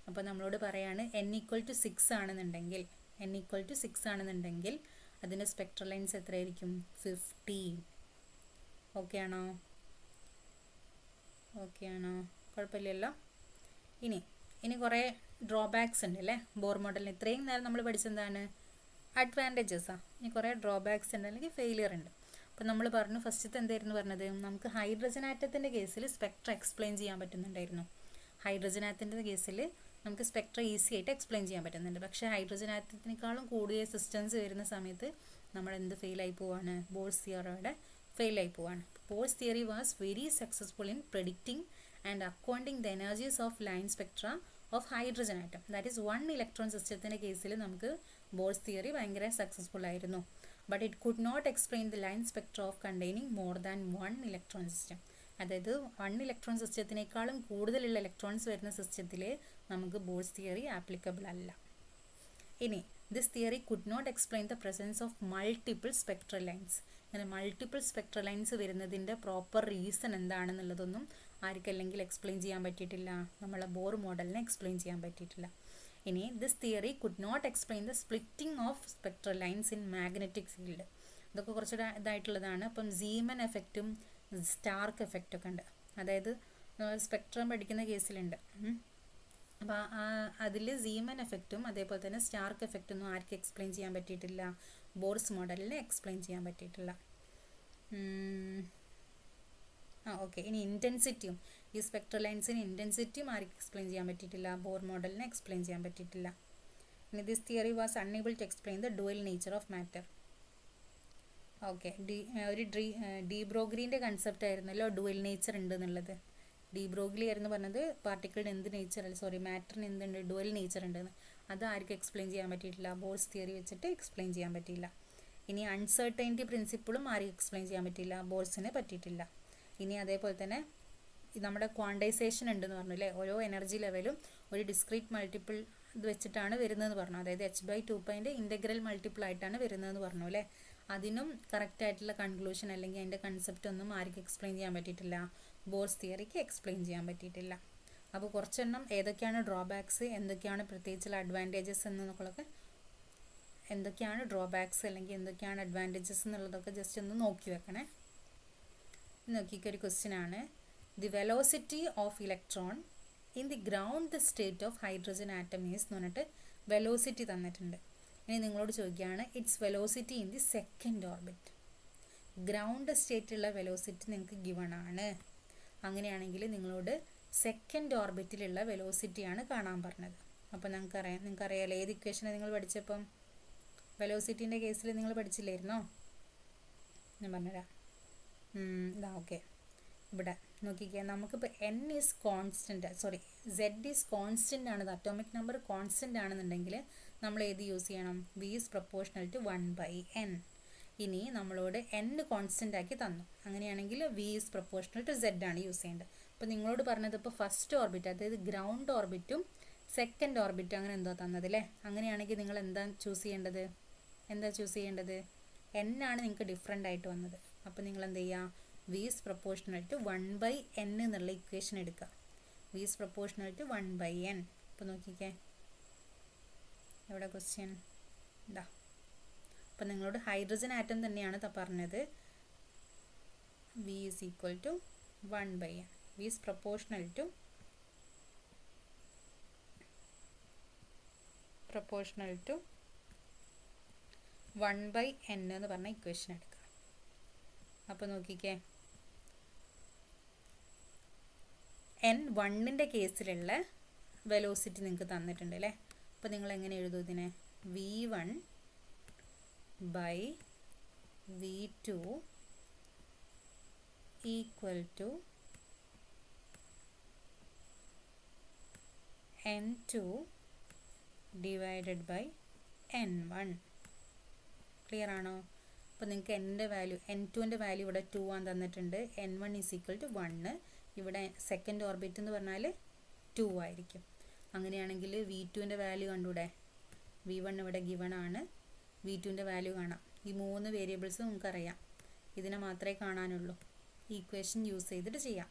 അപ്പോൾ നമ്മളോട് പറയാണ് n ഈക്വൽ ടു 6 ആണെന്നുണ്ടെങ്കിൽ അതിൻ്റെ സ്പെക്ട്രൽ ലൈൻസ് എത്രയായിരിക്കും, 15. ഓക്കെ ആണോ, കുഴപ്പമില്ലല്ലോ. ഇനി കുറേ ഡ്രോബാക്സ് ഉണ്ട് അല്ലേ ബോർ മോഡലിന്. ഇത്രയും നേരം നമ്മൾ പഠിച്ചെന്താണ്, അഡ്വാൻറ്റേജസാണ്. ഇനി കുറേ ഡ്രോബാക്സ് ഉണ്ട്, അല്ലെങ്കിൽ ഫെയിലിയർ ഉണ്ട്. അപ്പോൾ നമ്മൾ പറഞ്ഞു ഫസ്റ്റത്തെ എന്തായിരുന്നു പറഞ്ഞത്, നമുക്ക് ഹൈഡ്രജൻ ആറ്റത്തിൻ്റെ കേസിൽ സ്പെക്ട്ര എക്സ്പ്ലെയിൻ ചെയ്യാൻ പറ്റുന്നുണ്ടായിരുന്നു. ഹൈഡ്രജൻ ആറ്റത്തിൻ്റെ കേസിൽ നമുക്ക് സ്പെക്ട്ര ഈസി ആയിട്ട് എക്സ്പ്ലെയിൻ ചെയ്യാൻ പറ്റുന്നുണ്ട്. പക്ഷേ ഹൈഡ്രജൻ ആറ്റത്തിനേക്കാളും കൂടുതൽ സിസ്റ്റംസ് വരുന്ന സമയത്ത് നമ്മൾ എന്ത് ഫെയിലായി പോവാണ്, ബോൾസ് തിയറിയുടെ ഫെയിലായി പോവാണ്. Bohr's theory was very successful in predicting and accounting the energies of line spectra of hydrogen atom. That is 1 electron സിസ്റ്റത്തിൻ്റെ കേസിൽ നമുക്ക് ബോൾസ് തിയറി ഭയങ്കര സക്സസ്ഫുൾ ആയിരുന്നു. But it could not explain the line spectra of containing more than 1 electron system. അതായത് 1 electron സിസ്റ്റത്തിനേക്കാളും കൂടുതലുള്ള electrons വരുന്ന സിസ്റ്റത്തിൽ നമുക്ക് ബോൾസ് തിയറി ആപ്ലിക്കബിൾ അല്ല. ഇനി this theory could not explain the presence of multiple spectral lines. അങ്ങനെ multiple spectral lines വരുന്നതിൻ്റെ proper reason എന്താണെന്നുള്ളതൊന്നും ആർക്കല്ലെങ്കിൽ എക്സ്പ്ലെയിൻ ചെയ്യാൻ പറ്റിയിട്ടില്ല, നമ്മളെ ബോർ മോഡലിനെ എക്സ്പ്ലെയിൻ ചെയ്യാൻ പറ്റിയിട്ടില്ല. ഇനി this theory could not explain the splitting of spectral lines in magnetic field. ഇതൊക്കെ കുറച്ചുകൂടെ ഇതായിട്ടുള്ളതാണ്. അപ്പം സീമൻ എഫക്റ്റും സ്റ്റാർക്ക് എഫക്റ്റൊക്കെ ഉണ്ട്, അതായത് സ്പെക്ട്രം പഠിക്കുന്ന കേസിലുണ്ട്. അപ്പോൾ അതിൽ സീമൻ എഫക്റ്റും അതേപോലെ തന്നെ സ്റ്റാർക്ക് എഫക്റ്റൊന്നും ആർക്കും എക്സ്പ്ലെയിൻ ചെയ്യാൻ പറ്റിയിട്ടില്ല, ബോർസ് മോഡലിനെ എക്സ്പ്ലെയിൻ ചെയ്യാൻ പറ്റിയിട്ടില്ല. ഓക്കെ. ഇനി ഇൻറ്റൻസിറ്റിയും, ഈ സ്പെക്ട്രൽ ലൈൻസിന് ഇൻറ്റൻസിറ്റിയും ആർക്കും എക്സ്പ്ലെയിൻ ചെയ്യാൻ പറ്റിയിട്ടില്ല, ബോർ മോഡലിനെ എക്സ്പ്ലെയിൻ ചെയ്യാൻ പറ്റിയിട്ടില്ല. ഇനി this theory was unable to explain the dual nature of matter. Okay. De ബ്രോഗ്ലിൻ്റെ കൺസെപ്റ്റ് ആയിരുന്നല്ലോ ഡുവൽ നേച്ചർ ഉണ്ട് എന്നുള്ളത്. ഡി ബ്രോഗ്ലി ആയിരുന്നു പറഞ്ഞത് പാർട്ടിക്കിളിന് എന്ത് നേച്ചർ, മാറ്ററിന് എന്തുണ്ട്, ഡുവൽ നേച്ചർ ഉണ്ടെന്ന്. അത് ആർക്കും എക്സ്പ്ലെയിൻ ചെയ്യാൻ പറ്റിയിട്ടില്ല, ബോർസ് തിയറി വെച്ചിട്ട് എക്സ്പ്ലെയിൻ ചെയ്യാൻ പറ്റിയില്ല. ഇനി അൺസർട്ടൈനിറ്റി പ്രിൻസിപ്പിളും ആർക്കും എക്സ്പ്ലെയിൻ ചെയ്യാൻ പറ്റിയില്ല, ബോർസിന് പറ്റിയിട്ടില്ല. ഇനി അതേപോലെ തന്നെ നമ്മുടെ ക്വാണ്ടൈസേഷൻ ഉണ്ടെന്ന് പറഞ്ഞു അല്ലേ, ഓരോ എനർജി ലെവലും ഒരു ഡിസ്ക്രീറ്റ് മൾട്ടിപ്പിൾ ഇത് വെച്ചിട്ടാണ് വരുന്നതെന്ന് പറഞ്ഞു, അതായത് h/2π ഇൻ്റഗ്രൽ മൾട്ടിപ്പിൾ ആയിട്ടാണ് വരുന്നതെന്ന് പറഞ്ഞു അല്ലേ. അതിനും കറക്റ്റ് ആയിട്ടുള്ള കൺക്ലൂഷൻ അല്ലെങ്കിൽ അതിൻ്റെ കൺസെപ്റ്റ് ഒന്നും ആർക്കും എക്സ്പ്ലെയിൻ ചെയ്യാൻ പറ്റിയിട്ടില്ല, ബോർസ് തിയറിക്ക് എക്സ്പ്ലെയിൻ ചെയ്യാൻ പറ്റിയിട്ടില്ല. അപ്പോൾ കുറച്ചെണ്ണം ഏതൊക്കെയാണ് ഡ്രോബാക്സ്, എന്തൊക്കെയാണ് പ്രത്യേകിച്ചുള്ള അഡ്വാൻറ്റേജസ് എന്നൊക്കെ, എന്തൊക്കെയാണ് ഡ്രോബാക്സ് അല്ലെങ്കിൽ എന്തൊക്കെയാണ് അഡ്വാൻറ്റേജസ് എന്നുള്ളതൊക്കെ ജസ്റ്റ് ഒന്ന് നോക്കി വെക്കണേ. നോക്കിക്കൊരു ക്വസ്റ്റ്യൻ ആണ്, the velocity of electron in the ground state of hydrogen atom is എന്ന് പറഞ്ഞിട്ട് വെലോസിറ്റി തന്നിട്ടുണ്ട്. ഇനി നിങ്ങളോട് ചോദിക്കുകയാണ് its velocity in the second orbit. Ground സ്റ്റേറ്റുള്ള വെലോസിറ്റി നിങ്ങൾക്ക് ഗിവൺ ആണ്. അങ്ങനെയാണെങ്കിൽ നിങ്ങളോട് സെക്കൻഡ് ഓർബിറ്റിലുള്ള വെലോസിറ്റിയാണ് കാണാൻ പറഞ്ഞത്. അപ്പോൾ നിങ്ങൾക്കറിയാലോ ഏത് ഇക്വേഷനാണ് നിങ്ങൾ പഠിച്ചപ്പം, വെലോസിറ്റീൻ്റെ കേസിൽ നിങ്ങൾ പഠിച്ചില്ലായിരുന്നോ? ഞാൻ പറഞ്ഞുതരാം. ഇതാ ഓക്കെ. ഇവിടെ നോക്കിക്കുക, നമുക്കിപ്പോൾ n is constant, sorry z is constant ആണ്, അറ്റോമിക് നമ്പർ കോൺസ്റ്റൻ്റ് ആണെന്നുണ്ടെങ്കിൽ നമ്മൾ ഏത് യൂസ് ചെയ്യണം? v is proportional to 1/n. ഇനി നമ്മളോട് n കോൺസ്റ്റൻ്റ് ആക്കി തന്നു, അങ്ങനെയാണെങ്കിൽ v is proportional to z ആണ് യൂസ് ചെയ്യേണ്ടത്. അപ്പോൾ നിങ്ങളോട് പറഞ്ഞത് ഇപ്പോൾ ഫസ്റ്റ് ഓർബിറ്റ്, അതായത് ഗ്രൗണ്ട് ഓർബിറ്റും സെക്കൻഡ് ഓർബിറ്റും അങ്ങനെ എന്തോ തന്നത് അല്ലേ? അങ്ങനെയാണെങ്കിൽ നിങ്ങൾ എന്താ ചൂസ് ചെയ്യേണ്ടത്? n ആണ് നിങ്ങൾക്ക് ഡിഫറെൻ്റ് ആയിട്ട് വന്നത്. അപ്പോൾ നിങ്ങൾ എന്ത് ചെയ്യുക? v is proportional to 1/n എന്നുള്ള ഇക്വേഷൻ എടുക്കുക. v is proportional to 1/n. അപ്പോൾ നോക്കിക്കേ, എവിടെ ക്വസ്റ്റ്യൻ? ഇതാ. അപ്പോൾ നിങ്ങളോട് ഹൈഡ്രജൻ ആറ്റം തന്നെയാണ് പറഞ്ഞത്. v is equal to 1/n. v is proportional to 1/n എന്ന് പറഞ്ഞ ഇക്വേഷൻ എടുക്കുക. അപ്പോൾ നോക്കിക്കേ, n1ൻ്റെ കേസിലുള്ള വെലോസിറ്റി നിങ്ങൾക്ക് തന്നിട്ടുണ്ട് അല്ലേ? അപ്പോൾ നിങ്ങൾ എങ്ങനെ എഴുതും ഇതിനെ? v1/v2 equal to n2 divided by n1. Clear ആണോ? അപ്പോൾ നിങ്ങൾക്ക് എൻ്റെ വാല്യൂ n2ൻ്റെ വാല്യൂ ഇവിടെ 2 ആണ് തന്നിട്ടുണ്ട്. n1 is equal to 1. ഇവിടെ സെക്കൻഡ് ഓർബിറ്റ് എന്ന് പറഞ്ഞാൽ 2 ആയിരിക്കും. അങ്ങനെയാണെങ്കിൽ v2ൻ്റെ വാല്യൂ കണ്ടൂടെ? v1 ഇവിടെ ഗിവൺ ആണ്, v2ൻ്റെ വാല്യൂ കാണാം. ഈ 3 വേരിയബിൾസ് നമുക്കറിയാം, ഇതിനെ മാത്രമേ കാണാനുള്ളൂ. ഈ ഇക്വേഷൻ യൂസ് ചെയ്തിട്ട് ചെയ്യാം.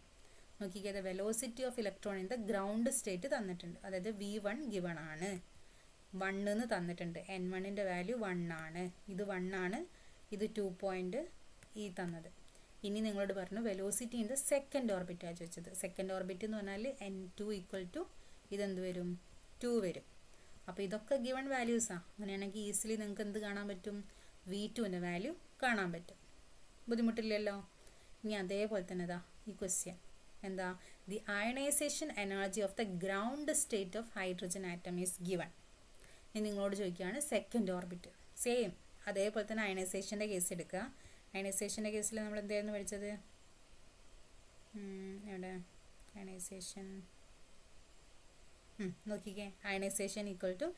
നോക്കിക്കത്, velocity of electron in the ground state തന്നിട്ടുണ്ട്, അതായത് v1 ഗിവൺ ആണ്, 1 എന്ന് തന്നിട്ടുണ്ട്. n1ൻ്റെ വാല്യൂ 1 ആണ്, ഇത് 1 ആണ്, ഇത് 2 തന്നത്. ഇനി നിങ്ങളോട് പറഞ്ഞു വെലോസിറ്റി ഇൻ ദ സെക്കൻഡ് ഓർബിറ്റാണ് ചോദിച്ചത്. സെക്കൻഡ് ഓർബിറ്റ് എന്ന് പറഞ്ഞാൽ n2 ഈക്വൽ ടു ഇതെന്ത് വരും? 2 വരും. അപ്പോൾ ഇതൊക്കെ ഗിവൺ വാല്യൂസാണ്. അങ്ങനെയാണെങ്കിൽ ഈസിലി നിങ്ങൾക്ക് എന്ത് കാണാൻ പറ്റും? v2ൻ്റെ വാല്യൂ കാണാൻ പറ്റും. ബുദ്ധിമുട്ടില്ലല്ലോ. ഇനി അതേപോലെ തന്നെ ഇതാ ഈ ക്വസ്റ്റ്യൻ എന്താ? The ionisation energy of the ground state of hydrogen atom is given. ഇനി നിങ്ങളോട് ചോദിക്കുകയാണ് സെക്കൻഡ് ഓർബിറ്റ്. സെയിം അതേപോലെ തന്നെ അയണൈസേഷൻ്റെ കേസ് എടുക്കുക. അയണൈസേഷൻ്റെ കേസിൽ നമ്മൾ എന്തായിരുന്നു പഠിച്ചത്? എവിടെ അയണൈസേഷൻ? നോക്കിക്കേ, ionisation equal to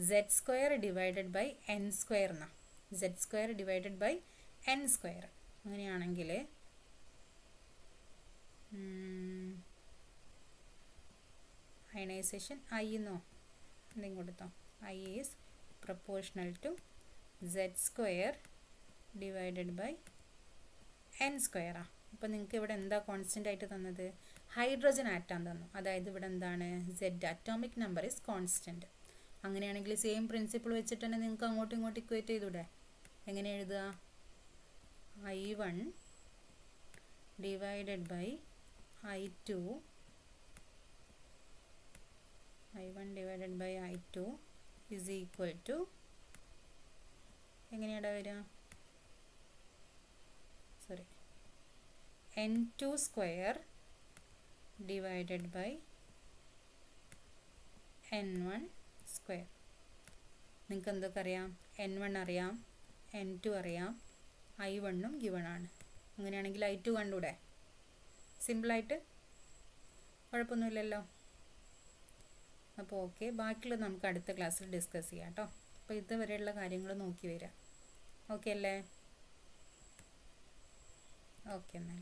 z² divided by n² എന്നാ. z² divided by n². അങ്ങനെയാണെങ്കിൽ അയണൈസേഷൻ I എന്നോ എന്തെങ്കിലും കൊടുത്തോ? I is proportional to z² divided by n². അപ്പോൾ നിങ്ങൾക്ക് ഇവിടെ എന്താ കോൺസ്റ്റൻ്റ് ആയിട്ട് തന്നത്? ഹൈഡ്രജൻ ആറ്റം തന്നു, അതായത് ഇവിടെ എന്താണ്? z atomic number is constant. അങ്ങനെയാണെങ്കിൽ സെയിം പ്രിൻസിപ്പിൾ വെച്ചിട്ട് തന്നെ നിങ്ങൾക്ക് അങ്ങോട്ടും ഇങ്ങോട്ടും ഇക്വേറ്റ് ചെയ്തൂടെ? എങ്ങനെ എഴുതുക? I1 divided by I2 is equal to എങ്ങനെയാടാ വരിക? Sorry, n2² divided by n1². നിങ്ങൾക്ക് എന്തൊക്കെ അറിയാം? n1 അറിയാം, n2 അറിയാം, I1ഉം ഗിവൺ ആണ്. അങ്ങനെയാണെങ്കിൽ I2 കണ്ടൂടെ? സിമ്പിളായിട്ട്, കുഴപ്പമൊന്നുമില്ലല്ലോ. അപ്പോൾ ഓക്കെ, ബാക്കിയുള്ളത് നമുക്ക് അടുത്ത ക്ലാസ്സിൽ ഡിസ്കസ് ചെയ്യാം കേട്ടോ. അപ്പോൾ ഇതുവരെയുള്ള കാര്യങ്ങൾ നോക്കി വരാം. ഓക്കെ അല്ലേ? ഓക്കെ എന്നാൽ.